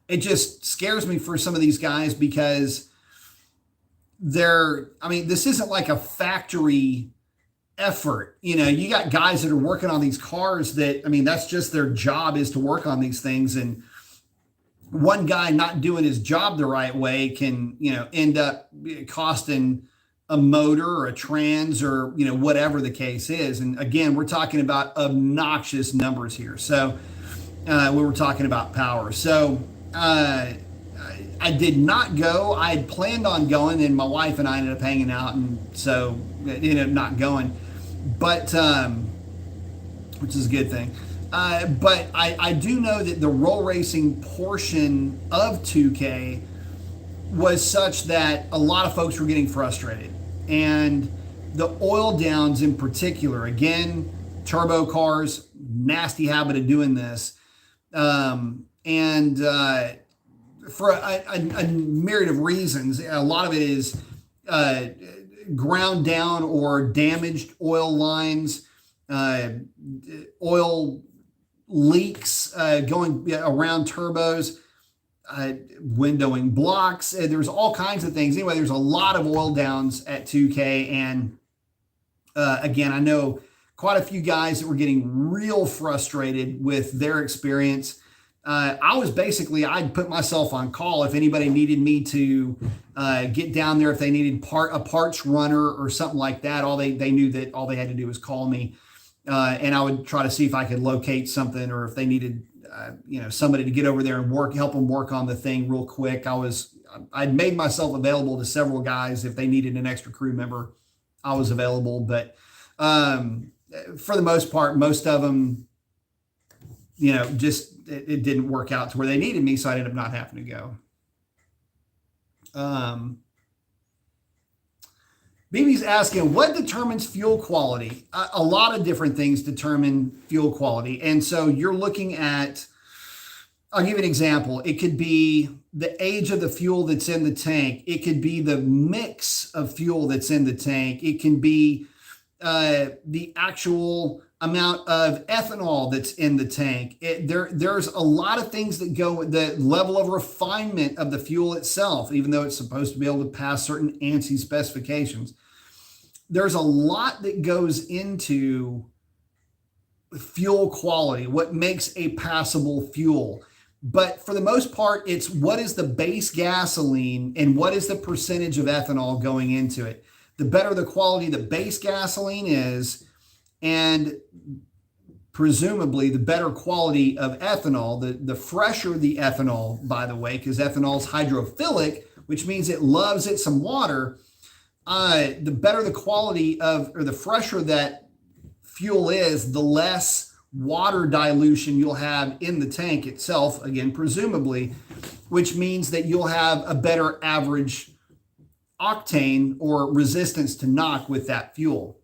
It just scares me for some of these guys, because this isn't like a factory effort. You got guys that are working on these cars that, that's just their job, is to work on these things. And one guy not doing his job the right way can, end up costing a motor or a trans, or, whatever the case is. And again, we're talking about obnoxious numbers here. So we were talking about power. So I did not go. I had planned on going, and my wife and I ended up hanging out, and so it ended up not going, but which is a good thing. But I do know that the roll racing portion of 2K was such that a lot of folks were getting frustrated. And the oil downs in particular, again, turbo cars, nasty habit of doing this. For a myriad of reasons, a lot of it is ground down or damaged oil lines, oil leaks going around turbos, windowing blocks. There's all kinds of things. Anyway, there's a lot of oil downs at 2K. And again, I know quite a few guys that were getting real frustrated with their experience. I'd put myself on call if anybody needed me to get down there, if they needed a parts runner or something like that. They knew that all they had to do was call me. And I would try to see if I could locate something, or if they needed, somebody to get over there and help them work on the thing real quick. I'd made myself available to several guys. If they needed an extra crew member, I was available. But for the most part, most of them, it didn't work out to where they needed me. So I ended up not having to go. BB's asking, what determines fuel quality? A lot of different things determine fuel quality. And so you're looking at, I'll give you an example. It could be the age of the fuel that's in the tank. It could be the mix of fuel that's in the tank. It can be the actual amount of ethanol that's in the tank. There's a lot of things that go with the level of refinement of the fuel itself, even though it's supposed to be able to pass certain ANSI specifications. There's a lot that goes into fuel quality, what makes a passable fuel. But for the most part, it's what is the base gasoline and what is the percentage of ethanol going into it. The better the quality the base gasoline is, and presumably the better quality of ethanol, the fresher the ethanol, by the way, because ethanol is hydrophilic, which means it loves it some water. The better the quality of, or the fresher that fuel is, the less water dilution you'll have in the tank itself, again, presumably, which means that you'll have a better average octane or resistance to knock with that fuel.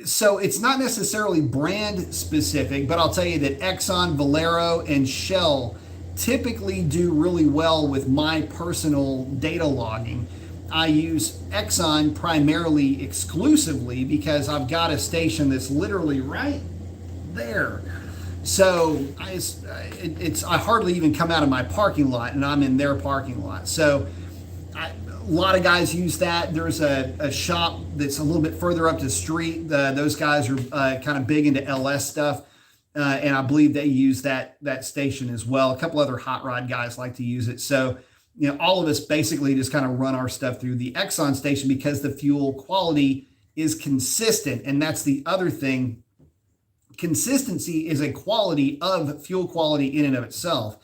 So it's not necessarily brand specific, but I'll tell you that Exxon, Valero, and Shell typically do really well with my personal data logging. I use Exxon primarily exclusively because I've got a station that's literally right there. So I hardly even come out of my parking lot and I'm in their parking lot. So a lot of guys use that. There's a shop that's a little bit further up the street. Those guys are kind of big into LS stuff. And I believe they use that station as well. A couple other hot rod guys like to use it. So, all of us basically just kind of run our stuff through the Exxon station because the fuel quality is consistent. And that's the other thing. Consistency is a quality of fuel quality in and of itself.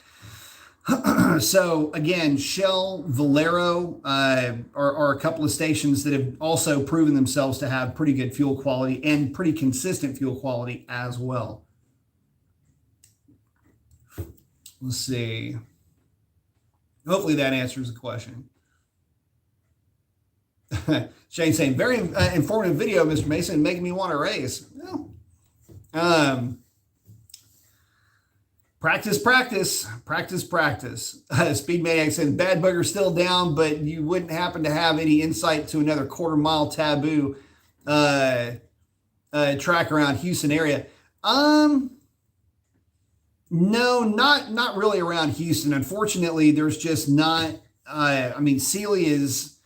So again, Shell, Valero are a couple of stations that have also proven themselves to have pretty good fuel quality and pretty consistent fuel quality as well. Let's see. Hopefully that answers the question. Shane saying, very informative video, Mr. Mason, making me want to race. Well, practice. Speed Maniac said, Bad Booger's still down, but you wouldn't happen to have any insight to another quarter-mile taboo track around Houston area. No, not really around Houston. Unfortunately, there's just not, Sealy is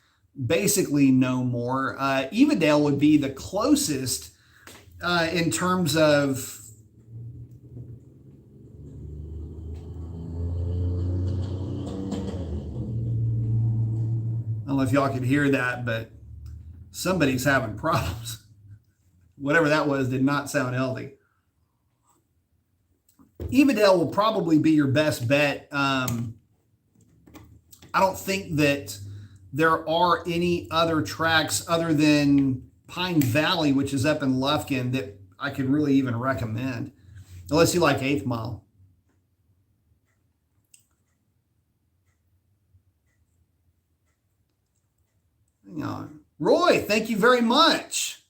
basically no more. Evadale would be the closest in terms of, I don't know if y'all could hear that, but somebody's having problems. Whatever that was did not sound healthy. Evadale will probably be your best bet. I don't think that there are any other tracks other than Pine Valley, which is up in Lufkin, that I could really even recommend. Unless you like 8th Mile. Hang on. Roy, thank you very much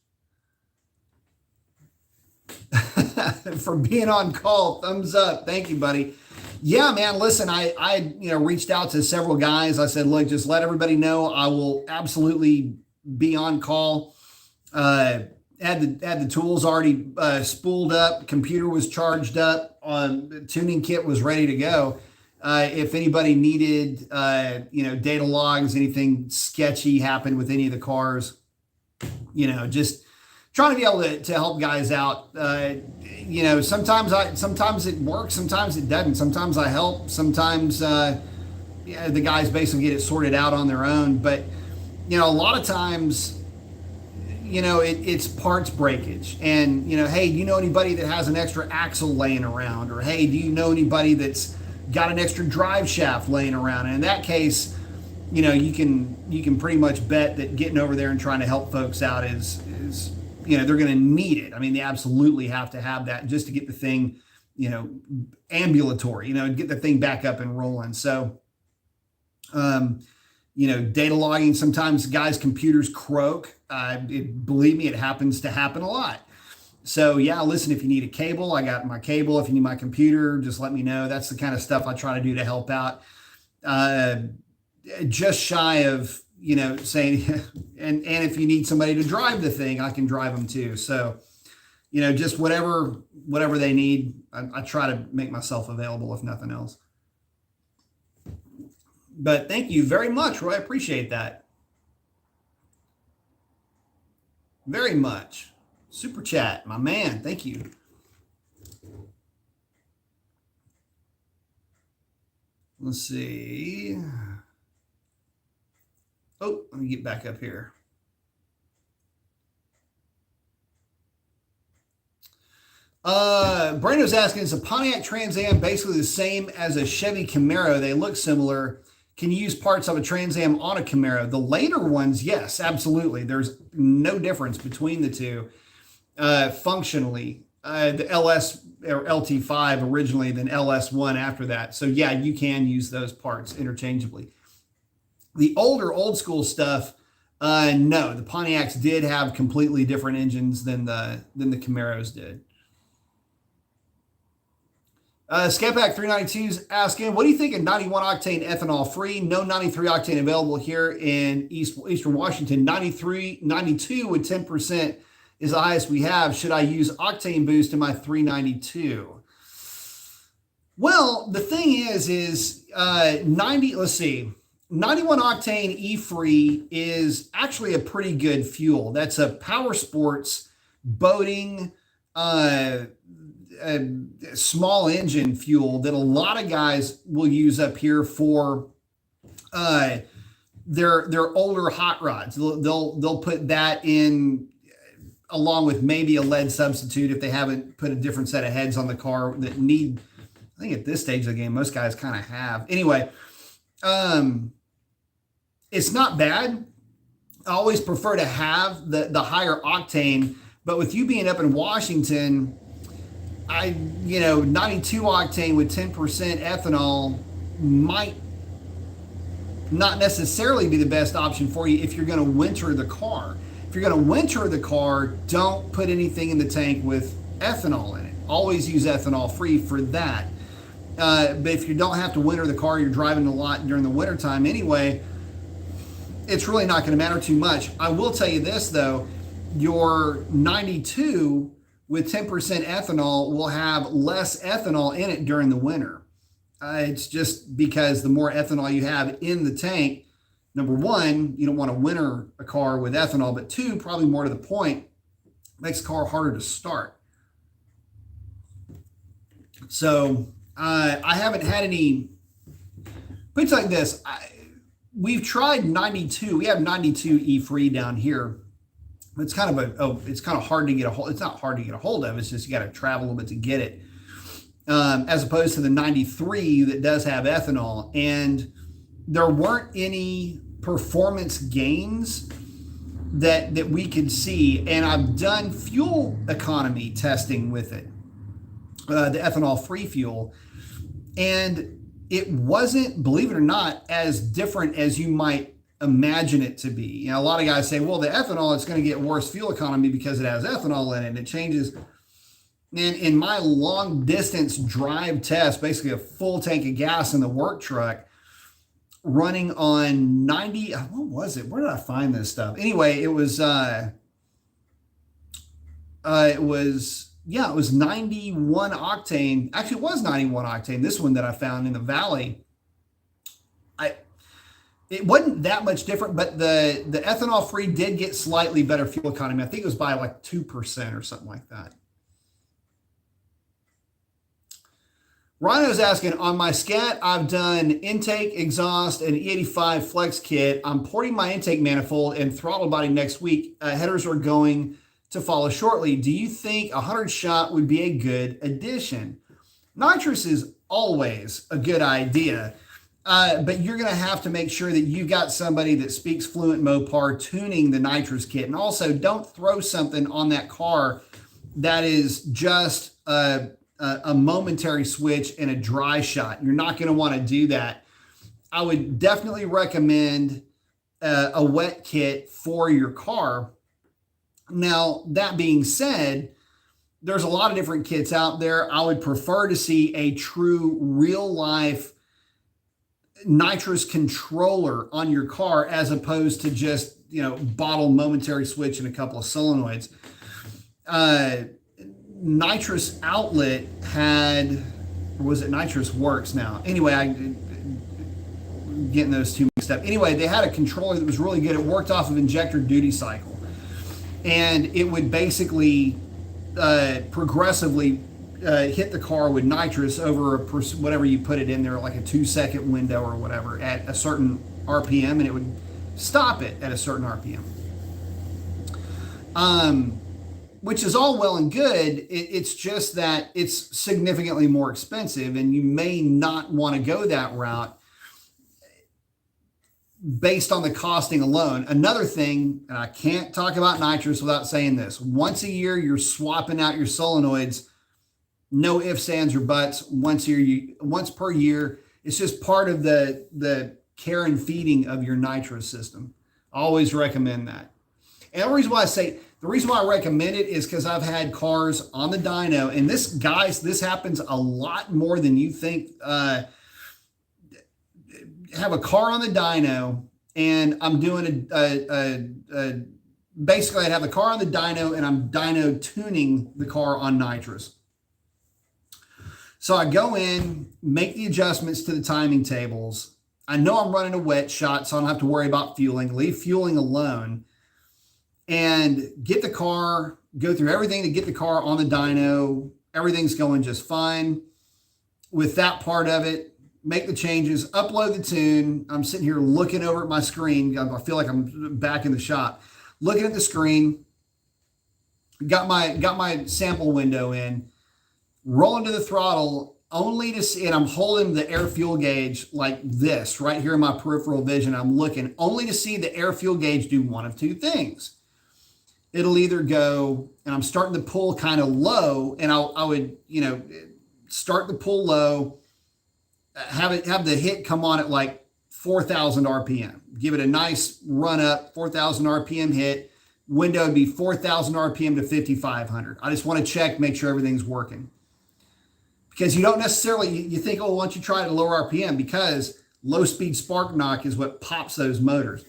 for being on call. Thumbs up. Thank you, buddy. Yeah, man, listen, I reached out to several guys. I said, look, just let everybody know I will absolutely be on call. Had the tools already spooled up. Computer was charged up. The tuning kit was ready to go. If anybody needed, data logs, anything sketchy happened with any of the cars, just trying to be able to help guys out. Sometimes it works, sometimes it doesn't. Sometimes I help, sometimes the guys basically get it sorted out on their own. But, a lot of times, it's parts breakage. And, hey, do you know anybody that has an extra axle laying around? Or, hey, do you know anybody that's got an extra drive shaft laying around? And in that case, you can pretty much bet that getting over there and trying to help folks out is they're going to need it. I mean, they absolutely have to have that just to get the thing, ambulatory, get the thing back up and rolling. So, data logging, sometimes guys' computers croak. Believe me, it happens to happen a lot. So yeah, listen, if you need a cable, I got my cable. If you need my computer, just let me know. That's the kind of stuff I try to do to help out. Just shy of, saying, and if you need somebody to drive the thing, I can drive them too. So, just whatever they need, I try to make myself available if nothing else. But thank you very much, Roy. I appreciate that. Very much. Super chat, my man. Thank you. Let's see. Oh, let me get back up here. Brandon's asking, is a Pontiac Trans Am basically the same as a Chevy Camaro? They look similar. Can you use parts of a Trans Am on a Camaro? The later ones, yes, absolutely. There's no difference between the two. Functionally, the LS or LT5 originally, then LS1 after that. So yeah, you can use those parts interchangeably. The older, old school stuff, No, the Pontiacs did have completely different engines than the Camaros did. Scatback 392 is asking, what do you think of 91 octane ethanol free? No 93 octane available here in Eastern Washington. 92 with 10% is the highest we have. Should I use octane boost in my 392? Well, the thing is 91 octane E-free is actually a pretty good fuel. That's a power sports boating small engine fuel that a lot of guys will use up here for their older hot rods. They'll put that in along with maybe a lead substitute if they haven't put a different set of heads on the car that need. I think at this stage of the game, most guys kind of have. Anyway, it's not bad. I always prefer to have the higher octane, but with you being up in Washington, 92 octane with 10% ethanol might not necessarily be the best option for you if you're going to winter the car. If you're going to winter the car, don't put anything in the tank with ethanol in it. Always use ethanol free for that. But if you don't have to winter the car, you're driving a lot during the wintertime anyway, it's really not going to matter too much. I will tell you this, though. Your 92 with 10% ethanol will have less ethanol in it during the winter. It's just because the more ethanol you have in the tank, number one, you don't want to winter a car with ethanol, but two, probably more to the point, makes the car harder to start. So I haven't had any, put it like this, we've tried 92, we have 92 E-free down here. It's kind of hard to get a hold. It's not hard to get a hold of. It's just you got to travel a little bit to get it, as opposed to the 93 that does have ethanol. And there weren't any performance gains that we could see. And I've done fuel economy testing with it, the ethanol-free fuel, and it wasn't, believe it or not, as different as you might imagine it to be. A lot of guys say, well, the ethanol, it's going to get worse fuel economy because it has ethanol in it and it changes. And in my long distance drive test, basically a full tank of gas in the work truck running on 90, what was it? Where did I find this stuff? Anyway, it was 91 octane. Actually, it was 91 octane. This one that I found in the Valley. It wasn't that much different, but the ethanol free did get slightly better fuel economy. I think it was by like 2% or something like that. Rhino's asking, on my Scat, I've done intake, exhaust, and E85 flex kit. I'm porting my intake manifold and throttle body next week. Headers are going to follow shortly. Do you think 100 shot would be a good addition? Nitrous is always a good idea. But you're going to have to make sure that you've got somebody that speaks fluent Mopar tuning the Nitrous kit. And also, don't throw something on that car that is just a momentary switch and a dry shot. You're not going to want to do that. I would definitely recommend a wet kit for your car. Now, that being said, there's a lot of different kits out there. I would prefer to see a true real-life nitrous controller on your car as opposed to just, bottle momentary switch and a couple of solenoids. Nitrous outlet had, or was it Nitrous Works now? Anyway, I'm getting those two mixed up. Anyway, they had a controller that was really good. It worked off of injector duty cycle, and it would basically progressively hit the car with nitrous over whatever you put it in there, like a 2-second window or whatever at a certain RPM, and it would stop it at a certain RPM. Which is all well and good. It's just that it's significantly more expensive, and you may not want to go that route based on the costing alone. Another thing, and I can't talk about nitrous without saying this, once a year you're swapping out your solenoids. No ifs, ands, or buts. Once per year. It's just part of the care and feeding of your nitrous system. Always recommend that. And the reason why I recommend it is because I've had cars on the dyno, and this happens a lot more than you think. Have a car on the dyno, and I'm doing basically I'd have the car on the dyno, and I'm dyno tuning the car on nitrous. So I go in, make the adjustments to the timing tables. I know I'm running a wet shot, so I don't have to worry about fueling. Leave fueling alone. And get the car, go through everything to get the car on the dyno. Everything's going just fine with that part of it. Make the changes, upload the tune. I'm sitting here looking over at my screen. I feel like I'm back in the shop, looking at the screen. Got my sample window in, rolling to the throttle only to see, and I'm holding the air fuel gauge like this right here in my peripheral vision. I'm looking only to see the air fuel gauge do one of two things. It'll either go, and I'm starting to pull kind of low, and I would, start to pull low, have the hit come on at like 4,000 RPM. Give it a nice run up, 4,000 RPM hit. Window would be 4,000 RPM to 5,500. I just want to check, make sure everything's working. Because you don't necessarily, you think, oh, why don't you try it at lower RPM? Because low speed spark knock is what pops those motors.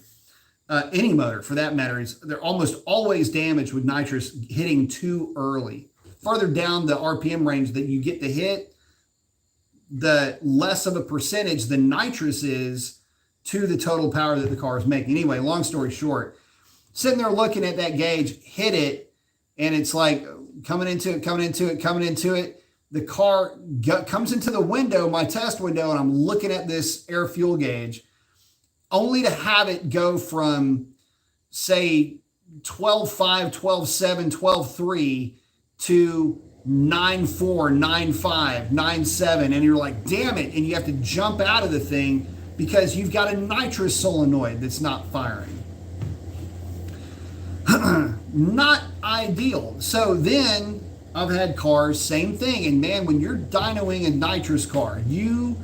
Any motor for that matter, they're almost always damaged with nitrous hitting too early. Further down the RPM range that you get the hit, the less of a percentage the nitrous is to the total power that the car is making. Anyway, long story short, sitting there looking at that gauge, hit it, and it's like coming into it. The car comes into the window, my test window, and I'm looking at this air fuel gauge, only to have it go from, say, 12.5, 12.7, 12.3 to 9.4, 9.5, 9.7, and you're like, damn it, and you have to jump out of the thing because you've got a nitrous solenoid that's not firing. Not ideal. So then I've had cars, same thing, and man, when you're dynoing a nitrous car, you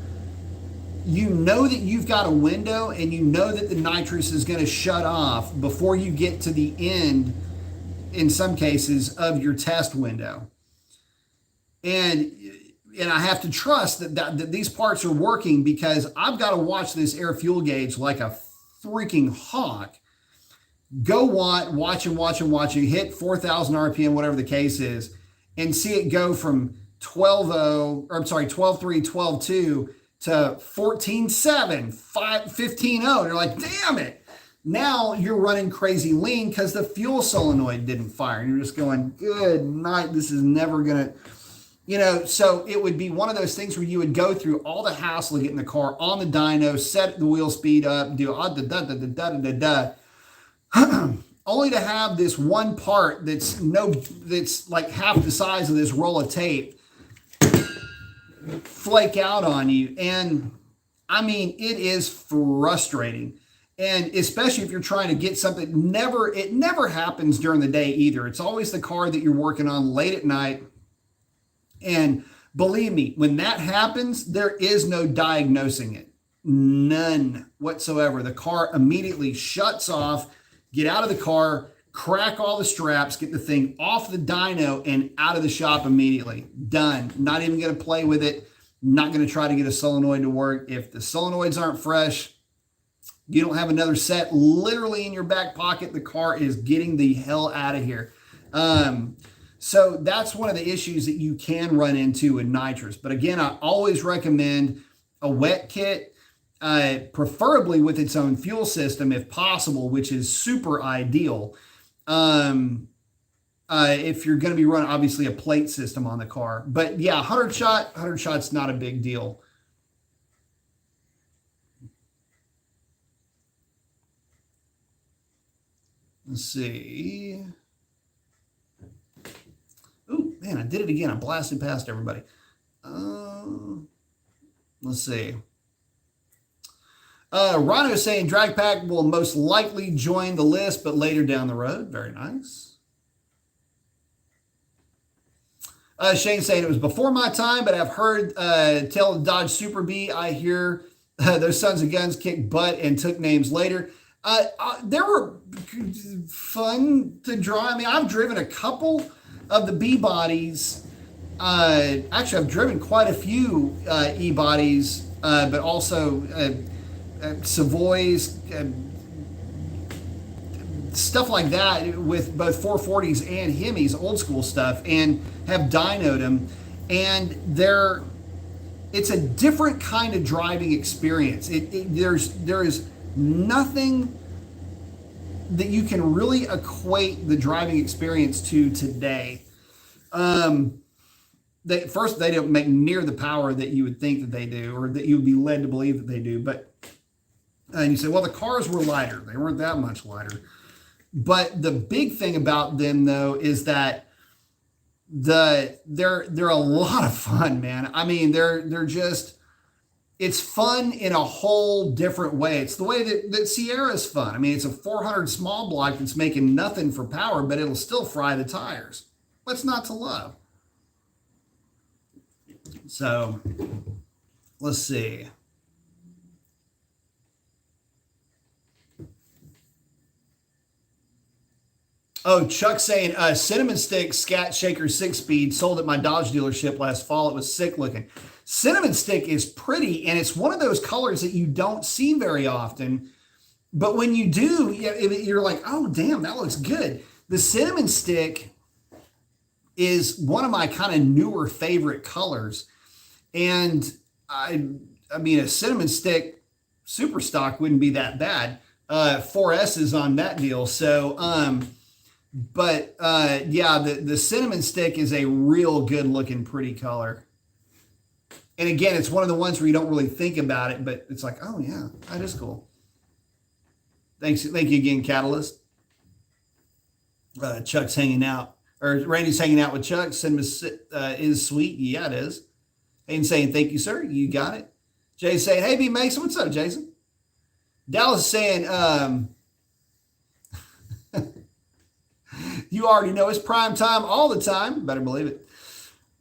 know that you've got a window, and you know that the nitrous is going to shut off before you get to the end, in some cases, of your test window. And I have to trust that these parts are working, because I've got to watch this air fuel gauge like a freaking hawk. Go watch and hit 4,000 RPM, whatever the case is, and see it go from 12.3, 12.2 to 14.7, 15.0. And you're like, damn it. Now you're running crazy lean because the fuel solenoid didn't fire. And you're just going, good night. This is never going to, so it would be one of those things where you would go through all the hassle of getting the car on the dyno, set the wheel speed up, do only to have this one part that's like half the size of this roll of tape flake out on you. And I mean, it is frustrating. And especially if you're trying to get something, it never happens during the day either. It's always the car that you're working on late at night. And believe me, when that happens, there is no diagnosing it. None whatsoever. The car immediately shuts off, get out of the car, crack all the straps, get the thing off the dyno and out of the shop immediately. Done. Not even going to play with it. Not going to try to get a solenoid to work. If the solenoids aren't fresh, you don't have another set literally in your back pocket, the car is getting the hell out of here. So that's one of the issues that you can run into with nitrous. But again, I always recommend a wet kit, preferably with its own fuel system if possible, which is super ideal. If you're going to be running, obviously, a plate system on the car. But yeah, 100 shot's not a big deal. Let's see. Ooh, man, I did it again. I blasted past everybody. Let's see. Rhino saying Drag Pack will most likely join the list, but later down the road. Very nice. Shane saying it was before my time, but I've heard tell the Dodge Super B. I hear those sons of guns kicked butt and took names later. They were fun to drive. I mean, I've driven a couple of the B bodies. Actually, I've driven quite a few E bodies, but also Savoys, stuff like that with both 440s and Hemis, old school stuff, and have dynoed them. And it's a different kind of driving experience. There is nothing that you can really equate the driving experience to today. They don't make near the power that you would think that they do, or that you would be led to believe that they do. But and you say, well, the cars were lighter. They weren't that much lighter. But the big thing about them, though, is that they're a lot of fun, man. I mean, they're just, it's fun in a whole different way. It's the way that Sierra's fun. I mean, it's a 400 small block that's making nothing for power, but it'll still fry the tires. What's not to love? So let's see. Oh, Chuck saying, Cinnamon Stick Scat Shaker 6-speed sold at my Dodge dealership last fall. It was sick looking. Cinnamon Stick is pretty, and it's one of those colors that you don't see very often. But when you do, you're like, oh, damn, that looks good. The Cinnamon Stick is one of my kind of newer favorite colors. And I mean, a Cinnamon Stick super stock wouldn't be that bad. 4S is on that deal. So, yeah, the Cinnamon Stick is a real good looking, pretty color. And again, it's one of the ones where you don't really think about it, but it's like, oh yeah, that is cool. Thank you again, Catalyst. Chuck's hanging out, or Randy's hanging out with Chuck. Cinnamon is sweet. Yeah, it is. Hayden saying, thank you, sir. You got it. Jay's saying, hey, B Mason. What's up, Jason? Dallas is saying, you already know it's prime time all the time. Better believe it.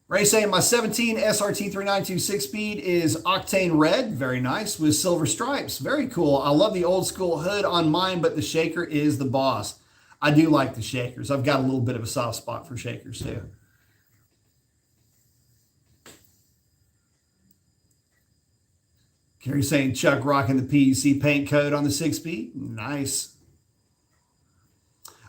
Ray saying, my 17 SRT 392 6-speed is octane red. Very nice. With silver stripes. Very cool. I love the old school hood on mine, but the shaker is the boss. I do like the shakers. I've got a little bit of a soft spot for shakers too. Gary saying, Chuck rocking the PEC paint code on the 6-speed. Nice.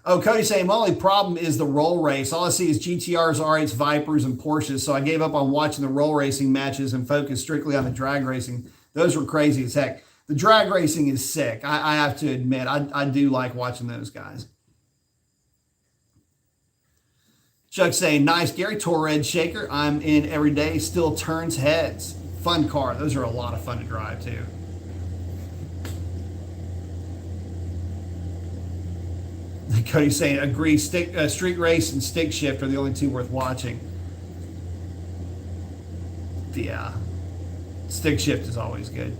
Oh, Cody saying, my only problem is the roll race. All I see is GTRs, R8s, Vipers, and Porsches. So I gave up on watching the roll racing matches and focused strictly on the drag racing. Those were crazy as heck. The drag racing is sick. I have to admit, I do like watching those guys. Chuck saying, nice, Gary, Torred shaker. I'm in every day, still turns heads. Fun car. Those are a lot of fun to drive too. Cody's saying, agree, street race and stick shift are the only two worth watching. Yeah. Stick shift is always good.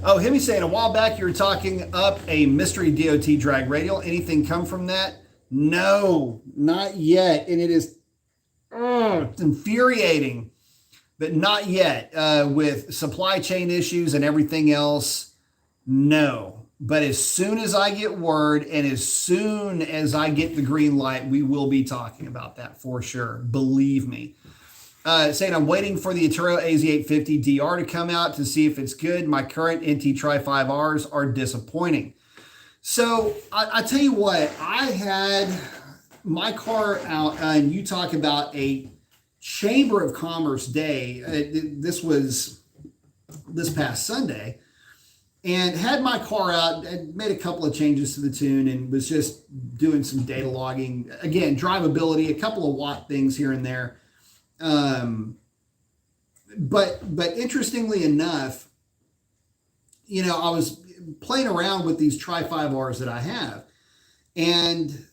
Oh, Hemi saying, a while back you were talking up a mystery DOT drag radial. Anything come from that? No, not yet. And it is it's infuriating, but not yet. With supply chain issues and everything else, no. But as soon as I get word and as soon as I get the green light, we will be talking about that for sure. Believe me. Saying I'm waiting for the Atturo AZ850 DR to come out to see if it's good. My current NT Tri-5Rs are disappointing. So I tell you what, I had my car out, and you talk about a Chamber of Commerce day. This was this past Sunday. And had my car out, and made a couple of changes to the tune and was just doing some data logging. Again, drivability, a couple of watt things here and there. But interestingly enough, you know, I was playing around with these Tri-5Rs that I have. And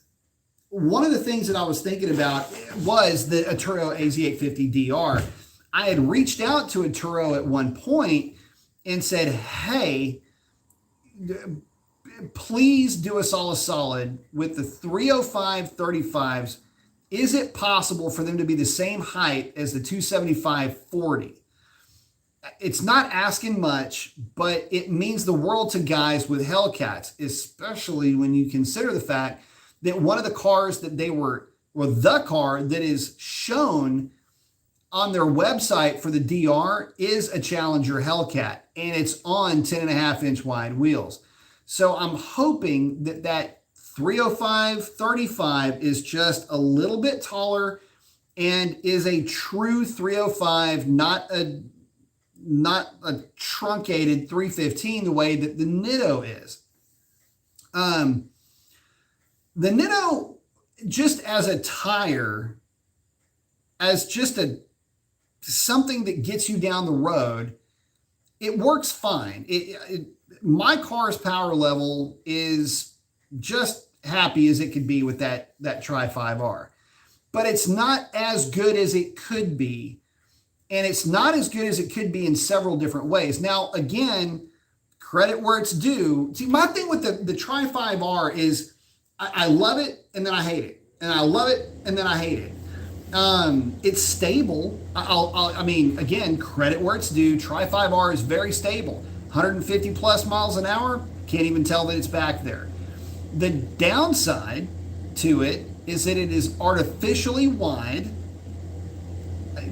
one of the things that I was thinking about was the Atturo AZ850 DR. I had reached out to Atturo at one point and said, hey, please do us all a solid with the 305 35s. Is it possible for them to be the same height as the 275 40? it's not asking much, but it means the world to guys with Hellcats, especially when you consider the fact that one of the cars that they were, or the car that is shown on their website for the DR is a Challenger Hellcat, and it's on 10.5-inch wide wheels. So I'm hoping that that 305/35 is just a little bit taller and is a true 305, not a truncated 315 the way that the Nitto is. The Nitto, just as a tire, as just something that gets you down the road, it works fine. My car's power level is just happy as it could be with that Tri-5R. But it's not as good as it could be. And it's not as good as it could be in several different ways. Now, again, credit where it's due. See, my thing with the Tri-5R is I love it and then I hate it. And I love it and then I hate it. It's stable. I mean, again, credit where it's due. Tri-5R is very stable. 150 plus miles an hour. Can't even tell that it's back there. The downside to it is that it is artificially wide.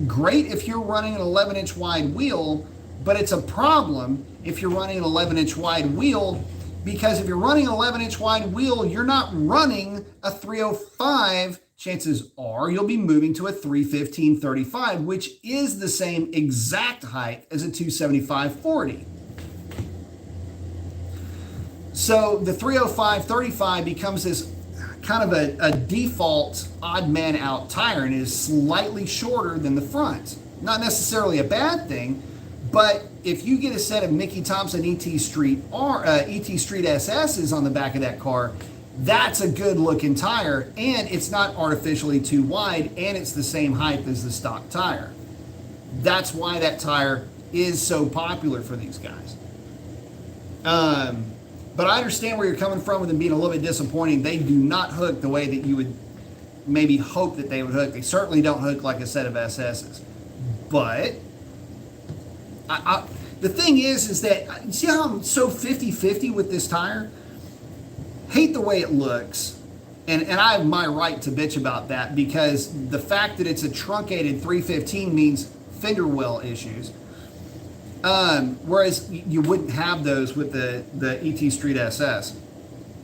Great if you're running an 11-inch wide wheel, but it's a problem if you're running an 11-inch wide wheel, because if you're running an 11-inch wide wheel, you're not running a 305. Chances are you'll be moving to a 315/35, which is the same exact height as a 275/40. So the 305/35 becomes this kind of a default odd man out tire, and it is slightly shorter than the front. Not necessarily a bad thing, but if you get a set of Mickey Thompson ET Street SS's on the back of that car, that's a good looking tire, and it's not artificially too wide, and it's the same height as the stock tire. That's why that tire is so popular for these guys. But I understand where you're coming from with them being a little bit disappointing. They do not hook the way that you would maybe hope that they would hook. They certainly don't hook like a set of SS's. But the thing is that, see how I'm so 50-50 with this tire? Hate the way it looks. And I have my right to bitch about that, because the fact that it's a truncated 315 means fender well issues. Whereas you wouldn't have those with the ET Street SS.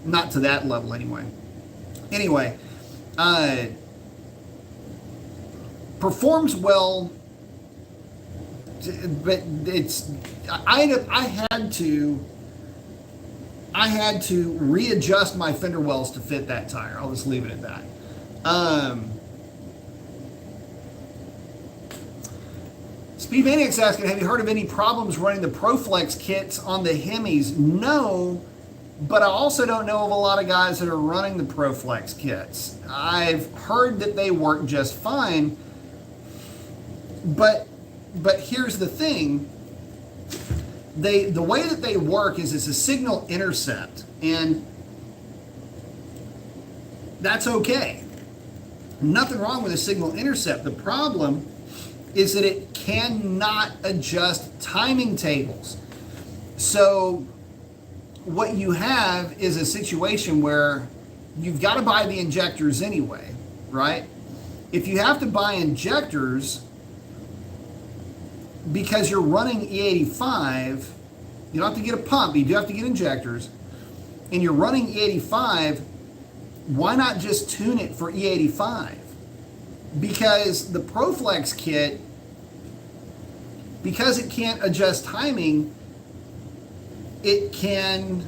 Not to that level anyway. Anyway, performs well, but I had to readjust my fender wells to fit that tire. I'll just leave it at that. Speed Maniac's asking, have you heard of any problems running the ProFlex kits on the Hemis? No, but I also don't know of a lot of guys that are running the ProFlex kits. I've heard that they work just fine, but here's the thing. The way that they work is it's a signal intercept, and that's okay. Nothing wrong with a signal intercept. The problem is that it cannot adjust timing tables. So what you have is a situation where you've got to buy the injectors anyway, right? If you have to buy injectors because you're running E85, you don't have to get a pump, you do have to get injectors, and you're running E85, why not just tune it for E85? Because the ProFlex kit, because it can't adjust timing, it can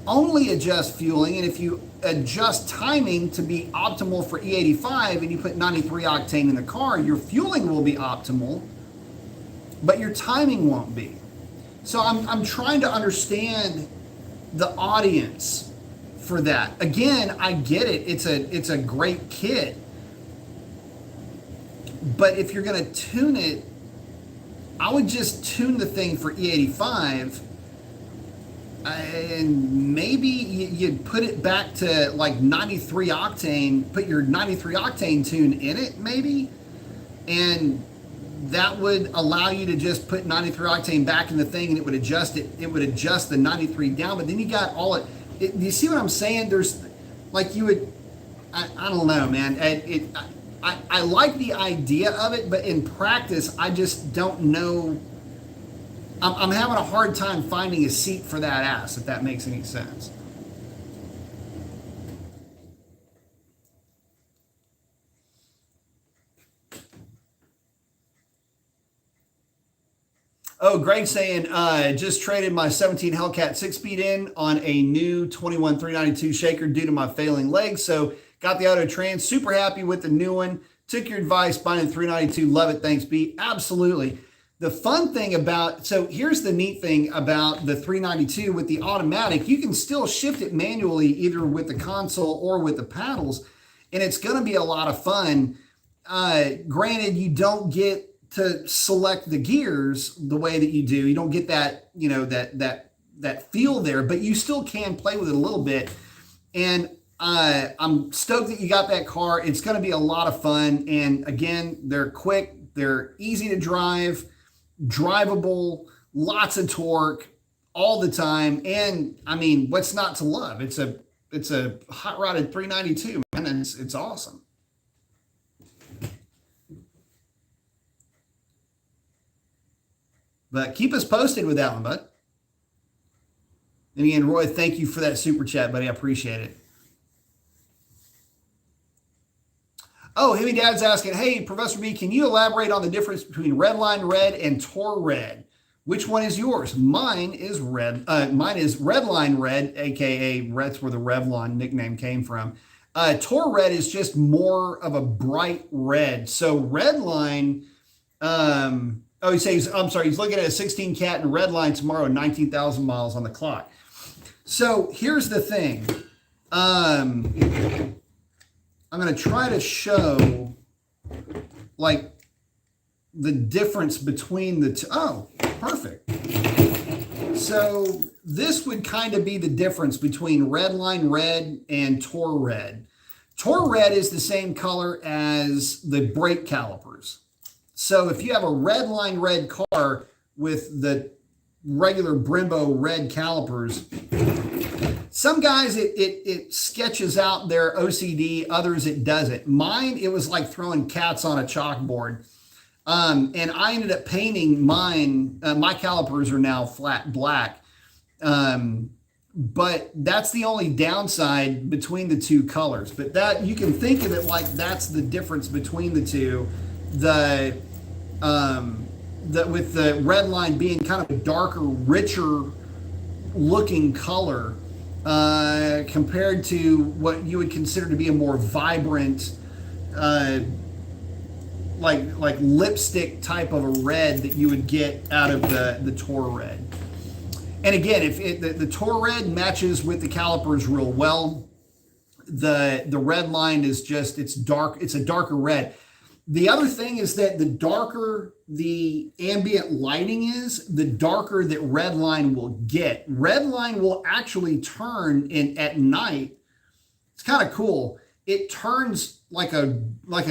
only adjust fueling, and if you adjust timing to be optimal for E85 and you put 93 octane in the car, your fueling will be optimal, but your timing won't be. So I'm trying to understand the audience for that. Again, I get it. It's a great kit. But if you're going to tune it, I would just tune the thing for E85, and maybe you'd put it back to like 93 octane, put your 93 octane tune in it maybe, and that would allow you to just put 93 octane back in the thing and it would adjust it. It would adjust the 93 down, but then you got all it. You see what I'm saying? There's like you would, I don't know, man. I like the idea of it, but in practice, I just don't know. I'm having a hard time finding a seat for that ass, if that makes any sense. Oh, Greg saying, just traded my 17 Hellcat 6-speed in on a new 21 392 shaker due to my failing legs. So got the auto trans. Super happy with the new one. Took your advice, buying 392. Love it. Thanks, B. Absolutely. The fun thing about, so here's the neat thing about the 392 with the automatic, you can still shift it manually either with the console or with the paddles, and it's going to be a lot of fun. Granted, you don't get to select the gears the way that you do. You don't get that, you know, that feel there, but you still can play with it a little bit. And I'm stoked that you got that car. It's going to be a lot of fun. And again, they're quick, they're easy to drive, drivable, lots of torque all the time. And I mean, what's not to love? It's a hot rodded 392, man. And it's awesome. But keep us posted with that one, bud. And again, Roy, thank you for that super chat, buddy. I appreciate it. Oh, Hemi Dad's asking, hey, Professor B, can you elaborate on the difference between Redline Red and Tor Red? Which one is yours? Mine is red. Mine is Redline Red, aka that's where the Revlon nickname came from. Tor Red is just more of a bright red. So Redline, oh, he says, I'm sorry, he's looking at a 16 Cat in Redline tomorrow, 19,000 miles on the clock. So here's the thing. I'm going to try to show like the difference between the two. Oh, perfect. So this would kind of be the difference between Redline Red and Tor Red. Tor Red is the same color as the brake calipers. So if you have a Redline Red car with the regular Brembo red calipers, some guys it sketches out their OCD, others it doesn't. Mine, it was like throwing cats on a chalkboard. And I ended up painting mine. My calipers are now flat black. But that's the only downside between the two colors. But that, you can think of it like that's the difference between the two. With the red line being kind of a darker, richer looking color compared to what you would consider to be a more vibrant, like lipstick type of a red that you would get out of the Tor Red. And again, if the Tor Red matches with the calipers real well, the red line is just, it's dark, it's a darker red. The other thing is that the darker the ambient lighting is, the darker that red line will get. Red line will actually turn in at night. It's kind of cool. It turns like a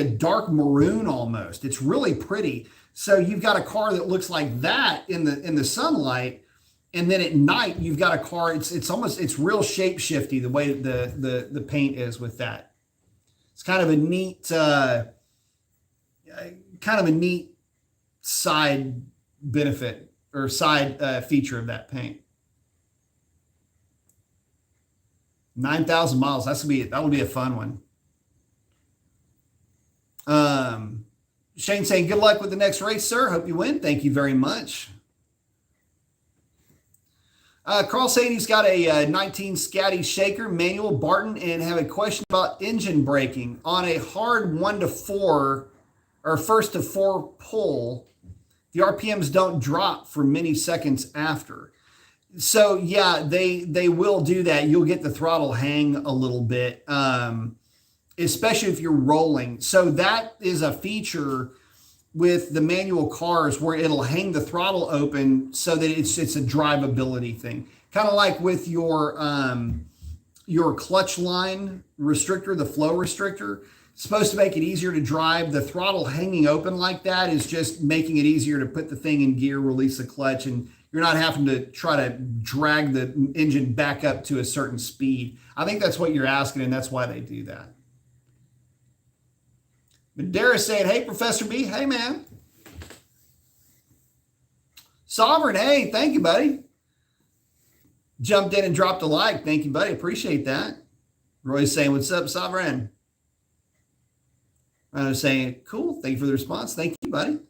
dark maroon almost. It's really pretty. So you've got a car that looks like that in the sunlight, and then at night you've got a car. It's almost, it's real shape shifty the way the paint is with that. It's kind of a neat. Kind of a neat side benefit or side feature of that paint. 9,000 miles. That will be a fun one. Shane saying, good luck with the next race, sir. Hope you win. Thank you very much. Carl saying he's got a 19 Scatty Shaker manual Barton and have a question about engine braking on a hard 1 to 4 or first to 4 pull. The RPMs don't drop for many seconds after. So yeah, they will do that. You'll get the throttle hang a little bit, especially if you're rolling. So that is a feature with the manual cars where it'll hang the throttle open so that it's a drivability thing. Kind of like with your clutch line restrictor, the flow restrictor. supposed to make it easier to drive. The throttle hanging open like that is just making it easier to put the thing in gear, release the clutch, and you're not having to try to drag the engine back up to a certain speed. I think that's what you're asking, and that's why they do that. Madera saying, hey, Professor B. Hey, man. Sovereign, hey, thank you, buddy. Jumped in and dropped a like. Thank you, buddy. Appreciate that. Roy's saying, what's up, Sovereign? I was saying, cool. Thank you for the response. Thank you, buddy.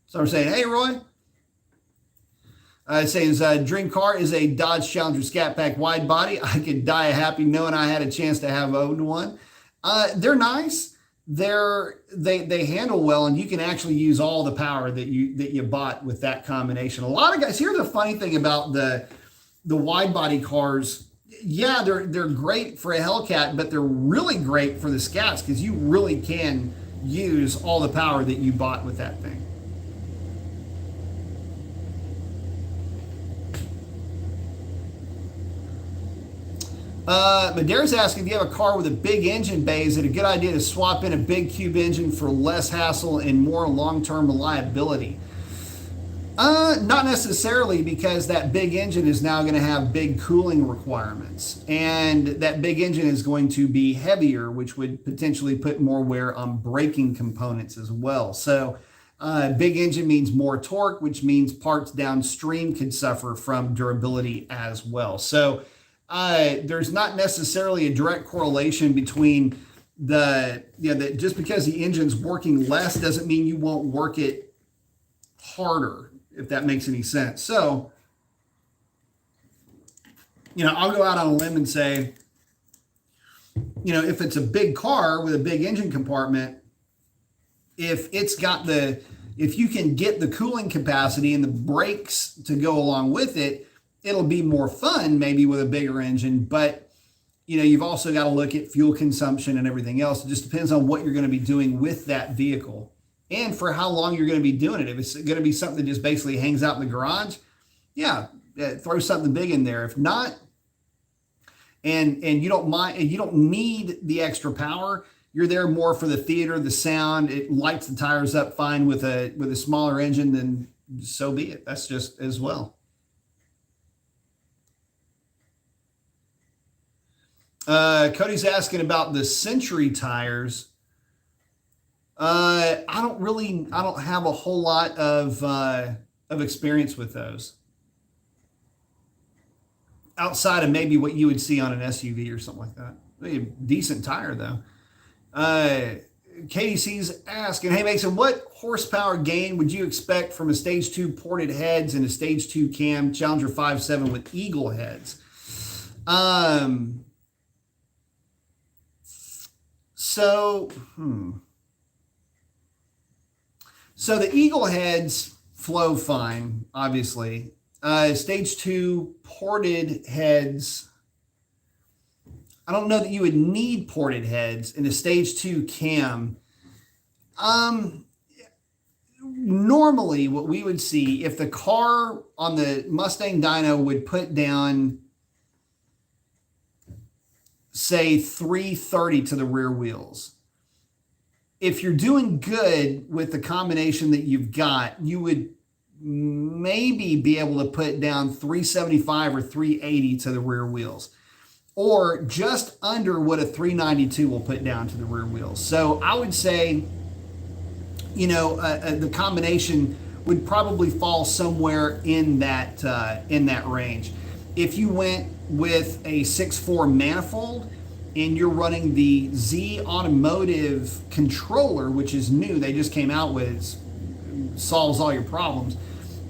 So I'm saying, hey, Roy. Saying dream car is a Dodge Challenger Scat Pack wide body. I could die happy knowing I had a chance to have owned one. They're nice. They handle well, and you can actually use all the power that you bought with that combination. A lot of guys. Here's the funny thing about the wide body cars. Yeah, they're great for a Hellcat, but they're really great for the Scats because you really can use all the power that you bought with that thing. Madera's asking, if you have a car with a big engine bay, is it a good idea to swap in a big cube engine for less hassle and more long-term reliability? Not necessarily, because that big engine is now going to have big cooling requirements, and that big engine is going to be heavier, which would potentially put more wear on braking components as well. So big engine means more torque, which means parts downstream could suffer from durability as well. So there's not necessarily a direct correlation between just because the engine's working less doesn't mean you won't work it harder, if that makes any sense. So, I'll go out on a limb and say, if it's a big car with a big engine compartment, if you can get the cooling capacity and the brakes to go along with it, it'll be more fun maybe with a bigger engine, but you've also got to look at fuel consumption and everything else. It just depends on what you're going to be doing with that vehicle and for how long you're going to be doing it. If it's going to be something that just basically hangs out in the garage, throw something big in there. If not, and you don't mind, you don't need the extra power, you're there more for the theater, the sound, it lights the tires up fine with a smaller engine, then so be it. That's just as well. Cody's asking about the Century tires. I don't have a whole lot of experience with those. Outside of maybe what you would see on an SUV or something like that. A decent tire though. KDC's asking, hey Mason, what horsepower gain would you expect from a stage 2 ported heads and a stage 2 cam Challenger 5.7 with eagle heads? So the eagle heads flow fine, obviously. Stage 2 ported heads, I don't know that you would need ported heads in a stage 2 cam. Normally what we would see, if the car on the Mustang dyno would put down, say 330 to the rear wheels. If you're doing good with the combination that you've got, you would maybe be able to put down 375 or 380 to the rear wheels, or just under what a 392 will put down to the rear wheels. So I would say, the combination would probably fall somewhere in that range. If you went with a 6.4 manifold and you're running the Z Automotive controller, which is new, they just came out with it, solves all your problems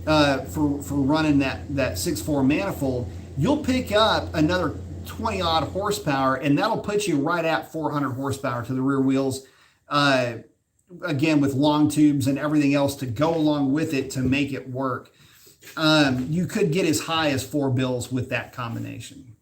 for running that 6.4 manifold, you'll pick up another 20 odd horsepower, and that'll put you right at 400 horsepower to the rear wheels. Again, with long tubes and everything else to go along with it to make it work. You could get as high as 4 bills with that combination.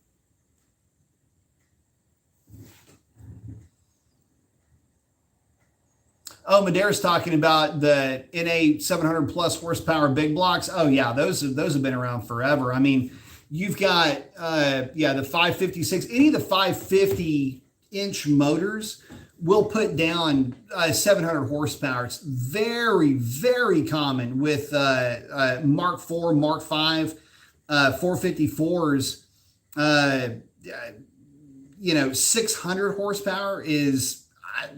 Oh, Madera's talking about the NA 700 plus horsepower big blocks. Oh yeah, those have been around forever. I mean, you've got the 556, any of the 550 inch motors will put down 700 horsepower. It's very, very common with Mark IV, Mark V, 454s. 600 horsepower is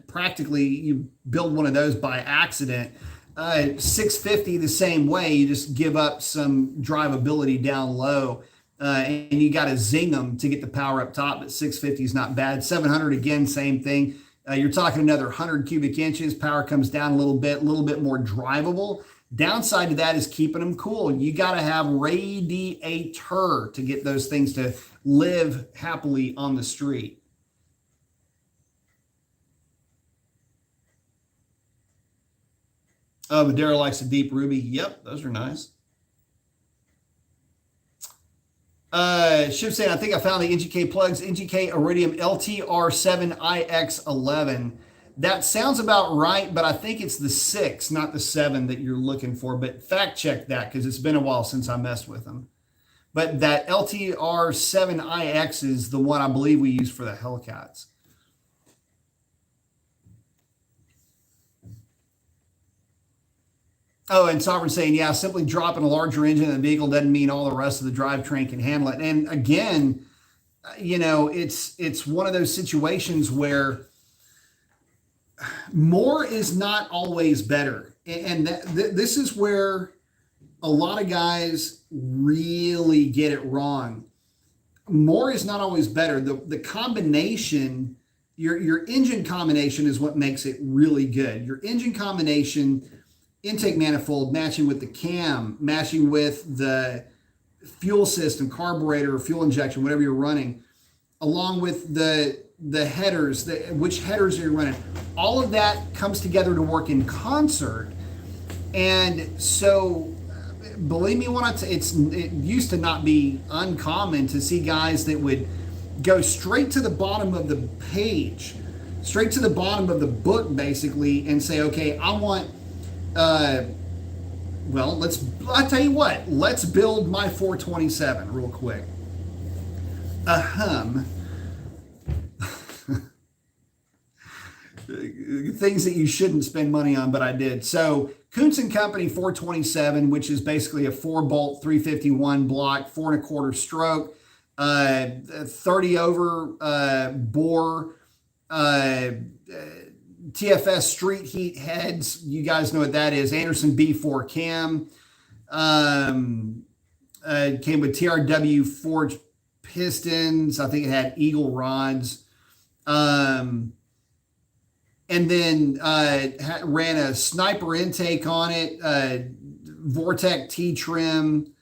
practically, you build one of those by accident. 650 the same way, you just give up some drivability down low, and you got to zing them to get the power up top. But 650 is not bad. 700 again, same thing. You're talking another 100 cubic inches. Power comes down a little bit more drivable. Downside to that is keeping them cool. You got to have radiator to get those things to live happily on the street. Oh, Madera likes a deep ruby. Yep, those are nice. Ship saying, I think I found the NGK plugs. NGK Iridium LTR7IX11. That sounds about right, but I think it's the 6, not the 7 that you're looking for. But fact check that, because it's been a while since I messed with them. But that LTR7IX is the one I believe we use for the Hellcats. Oh, and Sovereign saying, yeah, simply dropping a larger engine in the vehicle doesn't mean all the rest of the drivetrain can handle it. And again, it's one of those situations where more is not always better. And this is where a lot of guys really get it wrong. More is not always better. The combination, your engine combination is what makes it really good. Your engine combination, intake manifold matching with the cam, matching with the fuel system, carburetor, fuel injection, whatever you're running, along with the headers, which headers are you running? All of that comes together to work in concert. And so, believe me when I say it used to not be uncommon to see guys that would go straight to the bottom of the page, straight to the bottom of the book, basically, and say, okay, I want, I'll tell you what, let's build my 427 real quick. Things that you shouldn't spend money on, but I did. So Kuntz & Company 427, which is basically a 4-bolt 351 block, 4 1/4 stroke, 30 over bore, TFS street heat heads. You guys know what that is. Anderson B4 cam. Came with TRW forged pistons. I think it had Eagle rods. And then ran a sniper intake on it, Vortec T-trim,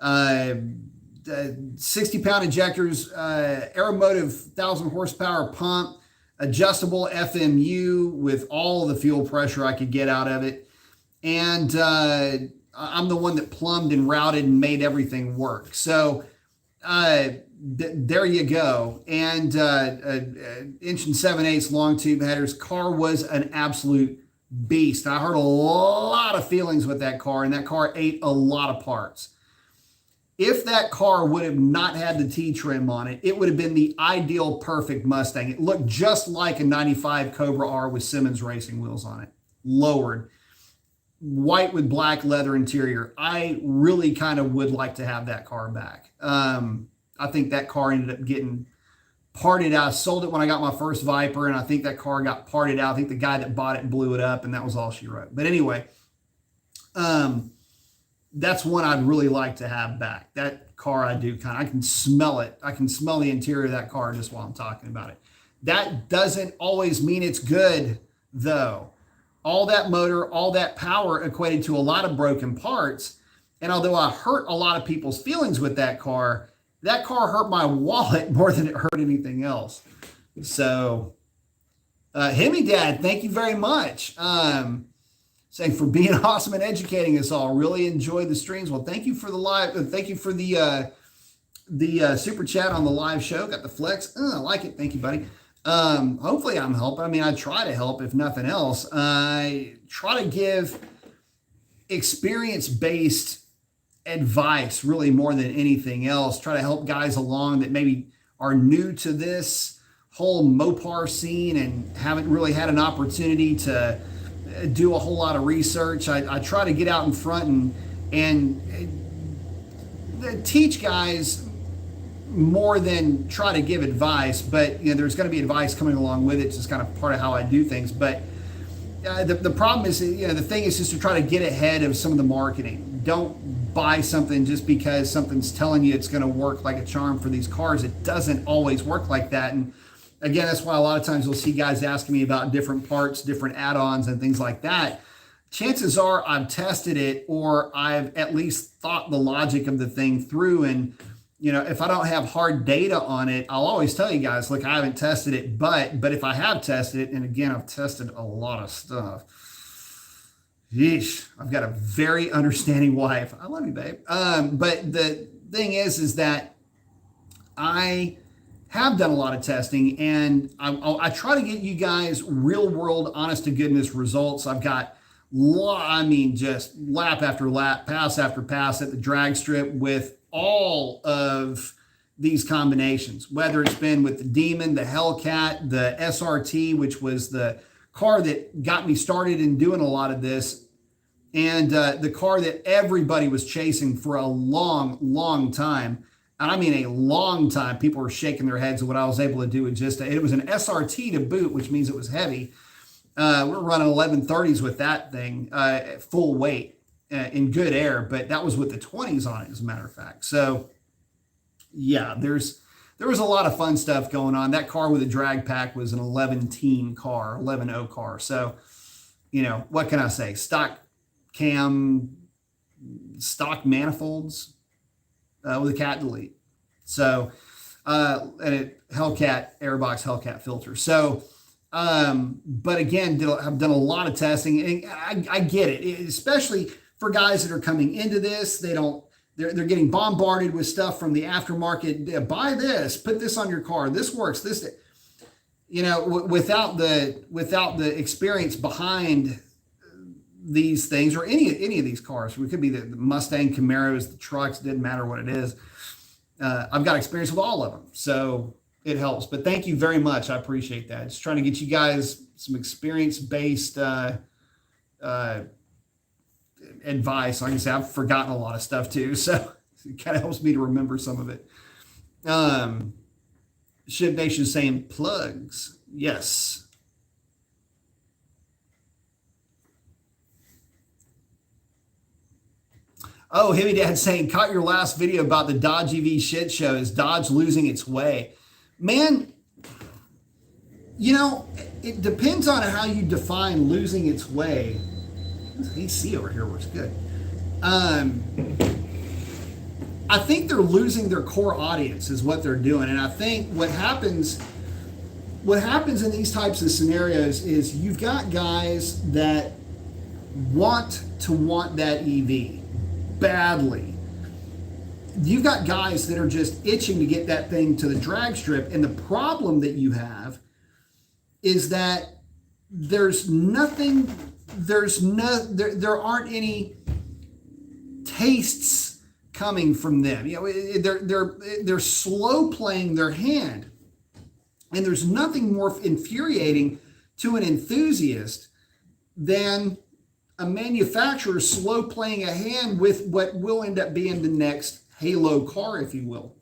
60-pound injectors, Aeromotive 1,000 horsepower pump, adjustable FMU with all the fuel pressure I could get out of it. And I'm the one that plumbed and routed and made everything work. So there you go. And 1 7/8 long tube headers. Car was an absolute beast. I heard a lot of feelings with that car, and that car ate a lot of parts. If that car would have not had the T-trim on it, it would have been the ideal perfect Mustang. It looked just like a 95 Cobra R with Simmons racing wheels on it, lowered, white with black leather interior. I really kind of would like to have that car back. I think that car ended up getting parted out. I sold it when I got my first Viper, and I think that car got parted out. I think the guy that bought it blew it up, and that was all she wrote. But anyway, that's one I'd really like to have back. That car, I can smell it. I can smell the interior of that car just while I'm talking about it. That doesn't always mean it's good, though. All that motor, all that power equated to a lot of broken parts. And although I hurt a lot of people's feelings with that car hurt my wallet more than it hurt anything else. So, Hemi Dad, thank you very much. Saying for being awesome and educating us all. Really enjoyed the streams. Well, thank you for the live. Thank you for the super chat on the live show. Got the flex. I like it. Thank you, buddy. Hopefully I'm helping. I mean, I try to help if nothing else. I try to give experience-based advice really more than anything else. Try to help guys along that maybe are new to this whole Mopar scene and haven't really had an opportunity to do a whole lot of research. I try to get out in front and teach guys more than try to give advice, but there's going to be advice coming along with it. It's just kind of part of how I do things. But the problem is, the thing is just to try to get ahead of some of the marketing. Don't buy something just because something's telling you it's going to work like a charm for these cars. It doesn't always work like that. And again, that's why a lot of times you'll see guys asking me about different parts, different add-ons and things like that. Chances are I've tested it, or I've at least thought the logic of the thing through. And if I don't have hard data on it, I'll always tell you guys, look, I haven't tested it, but if I have tested it, and again, I've tested a lot of stuff. Yeesh, I've got a very understanding wife. I love you, babe. But the thing is that I have done a lot of testing, and I try to get you guys real world, honest to goodness results. I've got just lap after lap, pass after pass at the drag strip with all of these combinations, whether it's been with the Demon, the Hellcat, the SRT, which was the car that got me started in doing a lot of this, and the car that everybody was chasing for a long, long time. And I mean a long time. People were shaking their heads at what I was able to do with it was an SRT to boot, which means it was heavy. We're running 1130s with that thing at full weight in good air, but that was with the 20s on it, as a matter of fact. So yeah, there was a lot of fun stuff going on. That car with a drag pack was an 11 car. So, what can I say? Stock cam, stock manifolds with a cat delete. So, and it Hellcat, airbox Hellcat filter. So, but again, I've done a lot of testing, and I get it, especially for guys that are coming into this. They're getting bombarded with stuff from the aftermarket. Buy this, put this on your car. This works. Without the experience behind these things, or any of these cars. It could be the Mustang, Camaros, the trucks, didn't matter what it is. I've got experience with all of them, so it helps. But thank you very much. I appreciate that. Just trying to get you guys some experience-based advice. Like I said, I've forgotten a lot of stuff too, so it kind of helps me to remember some of it. Ship Nation saying plugs. Yes. Oh, Himmy Dad saying, caught your last video about the Dodge EV shit show. Is Dodge losing its way? Man, it depends on how you define losing its way. This AC over here works good. I think they're losing their core audience is what they're doing. And I think what happens in these types of scenarios is you've got guys that want that EV badly. You've got guys that are just itching to get that thing to the drag strip. And the problem that you have is that there aren't any tastes coming from them. They're slow playing their hand. And there's nothing more infuriating to an enthusiast than a manufacturer slow playing a hand with what will end up being the next halo car, if you will.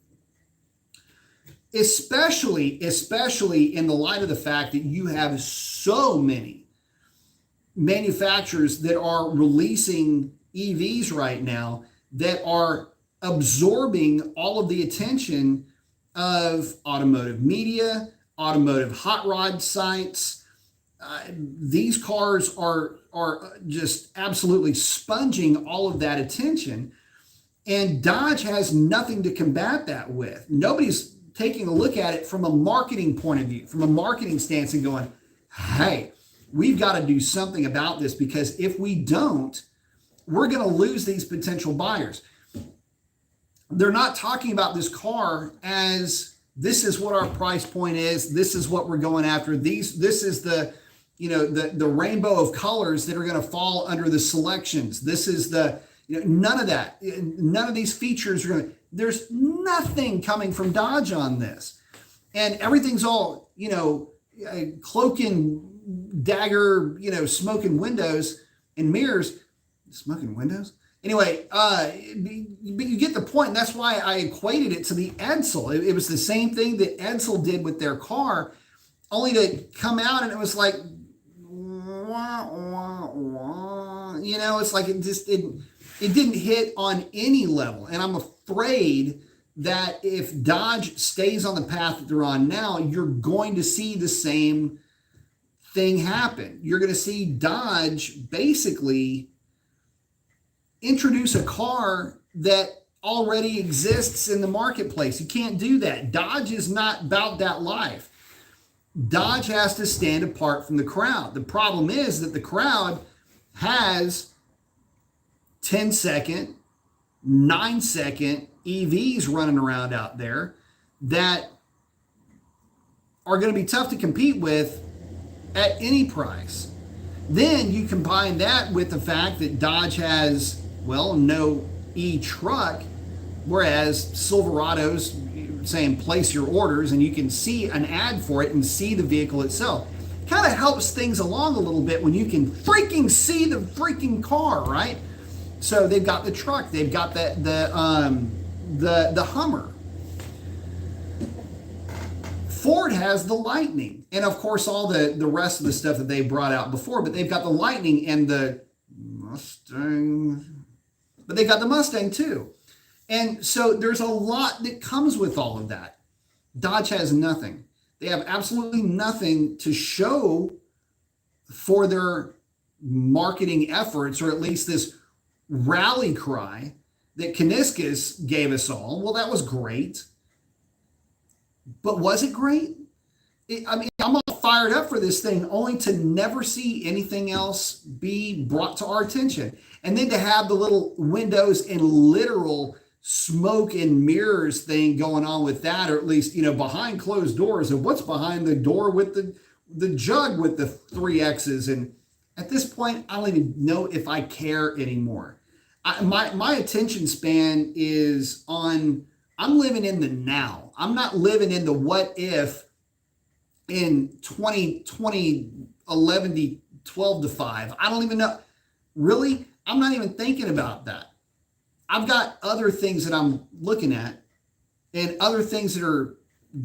Especially in the light of the fact that you have so many manufacturers that are releasing EVs right now that are absorbing all of the attention of automotive media, automotive hot rod sites. These cars are just absolutely sponging all of that attention, and Dodge has nothing to combat that with. Nobody's taking a look at it from a marketing point of view, from a marketing stance, and going, hey, we've got to do something about this, because if we don't, we're going to lose these potential buyers. They're not talking about this car as this is what our price point is. This is what we're going after. This is the rainbow of colors that are going to fall under the selections. This is none of that. None of these features there's nothing coming from Dodge on this. And everything's all cloaking dagger, smoking windows and mirrors, smoking windows. Anyway, but you get the point. And that's why I equated it to the Edsel. It was the same thing that Edsel did with their car, only to come out and it was like, wah, wah, wah. It's like it didn't hit on any level. And I'm afraid that if Dodge stays on the path that they're on now, you're going to see the same thing happen. You're going to see Dodge basically introduce a car that already exists in the marketplace. You can't do that. Dodge is not about that life. Dodge has to stand apart from the crowd. The problem is that the crowd has 10-second, 9-second EVs running around out there that are going to be tough to compete with at any price. Then you combine that with the fact that Dodge has, no e-truck, whereas Silverado's saying place your orders and you can see an ad for it and see the vehicle itself. Kind of helps things along a little bit when you can freaking see the freaking car, right? So they've got the truck, they've got the Hummer. Ford has the Lightning, and of course all the rest of the stuff that they brought out before, but they've got the Lightning and the Mustang, but they got the Mustang too. And so there's a lot that comes with all of that. Dodge has nothing. They have absolutely nothing to show for their marketing efforts, or at least this rally cry that Kaniskis gave us all. Well, that was great. But was it great? I'm all fired up for this thing, only to never see anything else be brought to our attention. And then to have the little windows and literal smoke and mirrors thing going on with that, or at least, behind closed doors, and what's behind the door with the jug with the 3 X's. And at this point, I don't even know if I care anymore. My attention span is on, I'm living in the now. I'm not living in the what if in 2020, 11, 12 to 5. I don't even know. Really? I'm not even thinking about that. I've got other things that I'm looking at and other things that are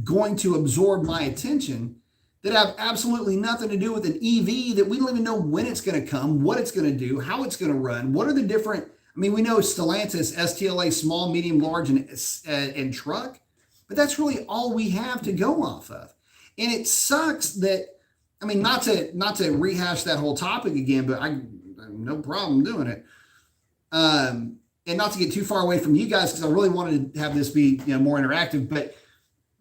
going to absorb my attention that have absolutely nothing to do with an EV that we don't even know when it's going to come, what it's going to do, how it's going to run, what are the different, we know Stellantis, STLA, small, medium, large, and truck, but that's really all we have to go off of. And it sucks that, not to rehash that whole topic again, but I have no problem doing it. And not to get too far away from you guys, because I really wanted to have this be more interactive, but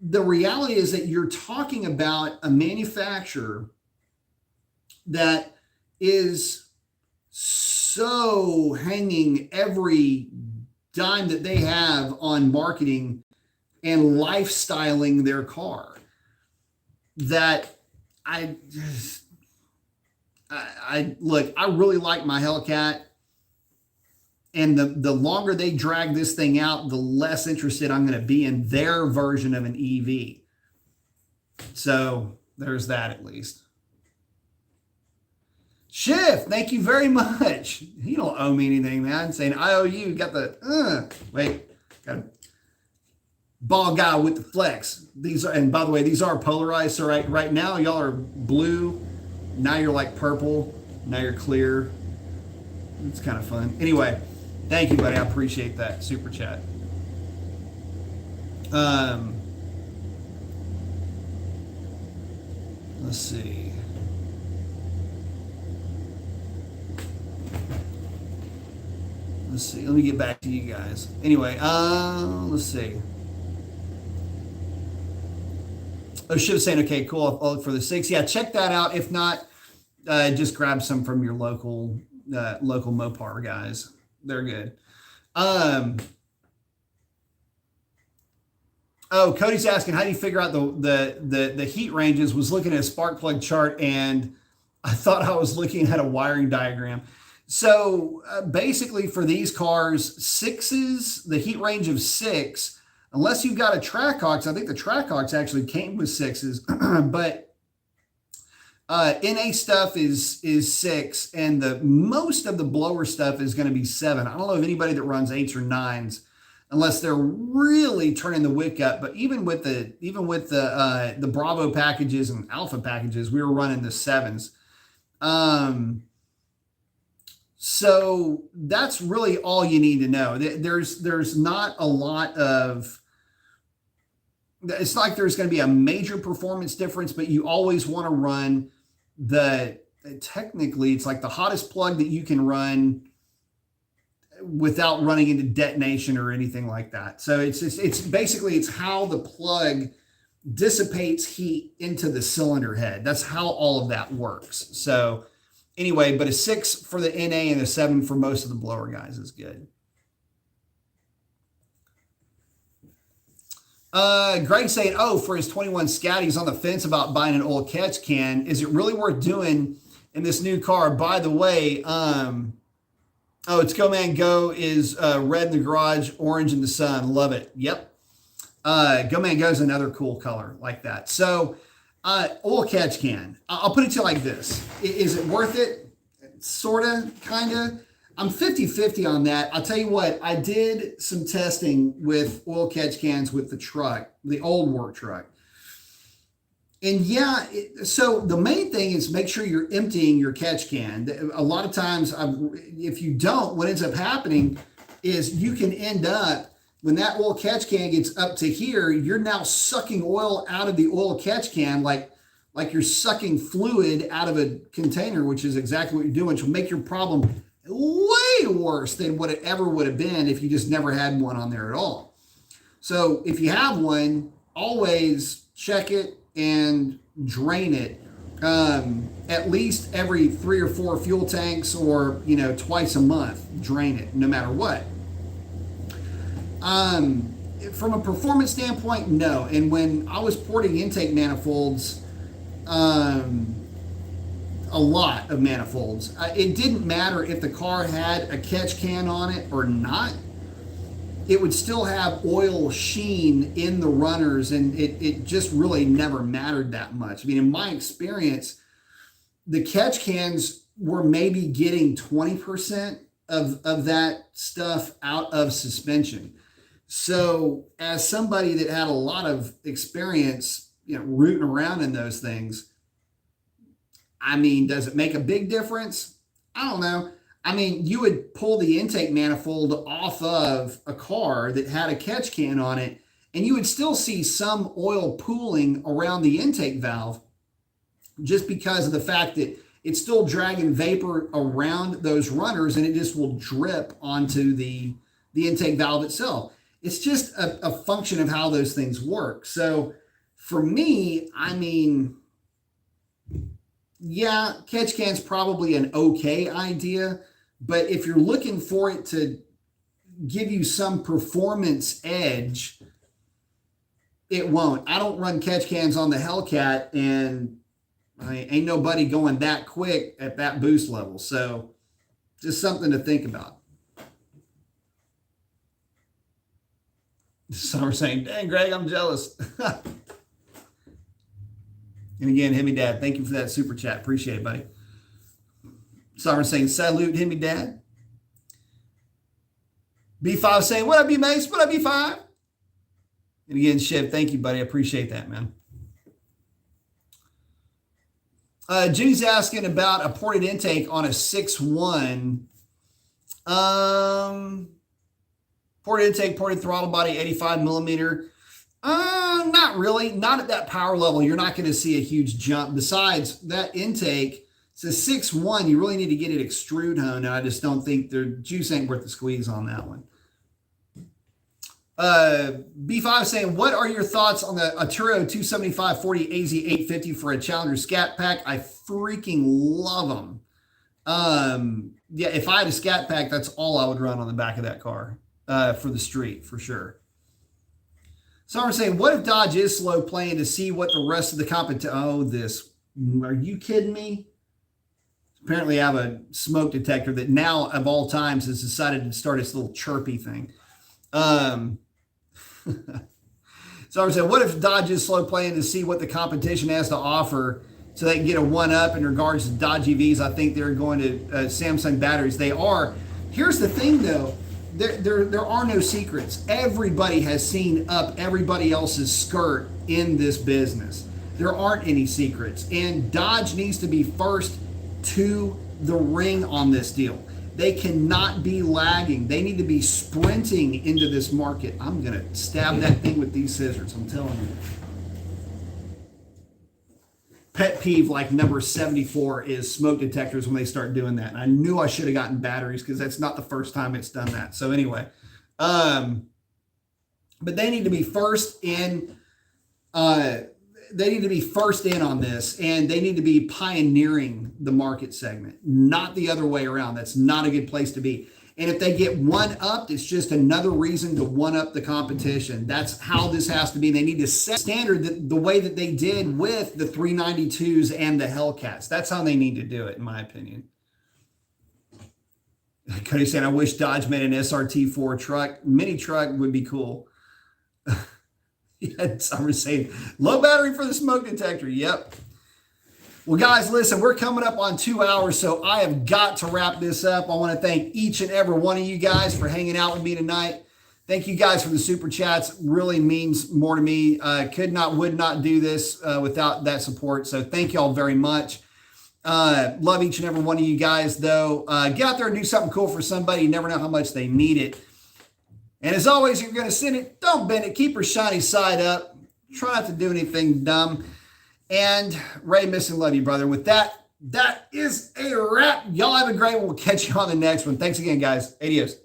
the reality is that you're talking about a manufacturer that is so hanging every dime that they have on marketing and lifestyling their car that I really like my Hellcat. And the longer they drag this thing out, the less interested I'm going to be in their version of an EV. So there's that at least. Schiff, thank you very much. You don't owe me anything, man. I'm saying I owe you. Got the, got a ball guy with the flex. These are, and by the way, these are polarized. So right now, y'all are blue. Now you're like purple. Now you're clear. It's kind of fun. Anyway. Thank you, buddy. I appreciate that super chat. Let's see. Let me get back to you guys. Anyway, let's see. Oh, should have said, okay, cool. I'll look for the 6. Yeah, check that out. If not, just grab some from your local Mopar guys. They're good. Cody's asking, how do you figure out the heat ranges? Was looking at a spark plug chart and I thought I was looking at a wiring diagram. So basically for these cars, 6s, the heat range of 6 unless you've got a Trackhawks. I think the Trackhawks actually came with 6s, but NA stuff is 6, and the most of the blower stuff is going to be 7. I don't know of anybody that runs 8s or 9s unless they're really turning the wick up. But even with the Bravo packages and Alpha packages, we were running the 7s. So that's really all you need to know. There's not a lot of, it's like there's going to be a major performance difference, but you always want to run technically it's like the hottest plug that you can run without running into detonation or anything like that. So it's basically, it's how the plug dissipates heat into the cylinder head. That's how all of that works. So anyway, but a 6 for the NA and a 7 for most of the blower guys is good. Greg saying, oh, for his 21 Scat, he's on the fence about buying an oil catch can. Is it really worth doing in this new car? By the way, it's Go Man Go is red in the garage, orange in the sun. Love it. Yep. Go Man Go is another cool color like that. So oil catch can. I'll put it to you like this. Is it worth it? Sort of, kind of. I'm 50-50 on that. I'll tell you what, I did some testing with oil catch cans with the truck, the old work truck. And yeah, so the main thing is make sure you're emptying your catch can. A lot of times, if you don't, what ends up happening is you can end up, when that oil catch can gets up to here, you're now sucking oil out of the oil catch can like you're sucking fluid out of a container, which is exactly what you're doing, which will make your problem way worse than what it ever would have been if you just never had one on there at all. So if you have one, always check it and drain it at least every 3 or 4 fuel tanks, or twice a month. Drain it no matter what. From a performance standpoint, no. And when I was porting intake manifolds, a lot of manifolds, it didn't matter if the car had a catch can on it or not. It would still have oil sheen in the runners, and it just really never mattered that much. I mean, in my experience, the catch cans were maybe getting 20% of that stuff out of suspension. So as somebody that had a lot of experience, rooting around in those things, I mean, does it make a big difference? I don't know. I mean, you would pull the intake manifold off of a car that had a catch can on it, and you would still see some oil pooling around the intake valve just because of the fact that it's still dragging vapor around those runners, and it just will drip onto the intake valve itself. It's just a function of how those things work. So for me, I mean, yeah, catch can's probably an okay idea, but if you're looking for it to give you some performance edge, it won't. I don't run catch cans on the Hellcat, and ain't nobody going that quick at that boost level. So just something to think about. Some are saying, dang, Greg, I'm jealous. And again, Hemi Dad, thank you for that super chat. Appreciate it, buddy. Some are saying, salute, Hemi Dad. B5 saying, what up, B-Mace? What up, B5? And again, Shiv, thank you, buddy. I appreciate that, man. Judy's asking about a ported intake on a 6.1. Ported intake, ported throttle body, 85 millimeter. Not really. Not at that power level. You're not going to see a huge jump. Besides, that intake, it's a 6.1. You really need to get it extrude honed, and I just don't think the juice ain't worth the squeeze on that one. B5 saying, what are your thoughts on the Arturo 275/40 AZ 850 for a Challenger Scat Pack? I freaking love them. Yeah, if I had a Scat Pack, that's all I would run on the back of that car for the street, for sure. Some are saying, what if Dodge is slow playing to see what the rest of the competition? Oh, this. Are you kidding me? Apparently I have a smoke detector that now, of all times, has decided to start its little chirpy thing. So I said, what if Dodge is slow playing to see what the competition has to offer so they can get a one-up in regards to Dodge EVs? I think they're going to Samsung batteries. They are. Here's the thing, though. There are no secrets. Everybody has seen up everybody else's skirt in this business. There aren't any secrets. And Dodge needs to be first to the ring on this deal. They cannot be lagging. They need to be sprinting into this market. I'm going to stab that thing with these scissors, I'm telling you. Pet peeve like number 74 is smoke detectors when they start doing that. And I knew I should have gotten batteries because that's not the first time it's done that. So anyway, but they need to be first in. They need to be first in on this, and they need to be pioneering the market segment, not the other way around. That's not a good place to be. And if they get one upped, it's just another reason to one up the competition. That's how this has to be. They need to set standard the way that they did with the 392s and the Hellcats. That's how they need to do it, in my opinion. Cody saying, I wish Dodge made an SRT4 truck. Mini truck would be cool. Yeah, Summer saying, low battery for the smoke detector. Yep. Well, guys, listen, we're coming up on 2 hours, so I have got to wrap this up. I want to thank each and every one of you guys for hanging out with me tonight. Thank you guys for the super chats. Really means more to me. Would not do this without that support. So thank you all very much. Love each and every one of you guys, though. Get out there and do something cool for somebody. You never know how much they need it. And as always, if you're going to send it, don't bend it. Keep your shiny side up. Try not to do anything dumb. And Ray, miss and love you, brother. With that, that is a wrap. Y'all have a great one. We'll catch you on the next one. Thanks again, guys. Adios.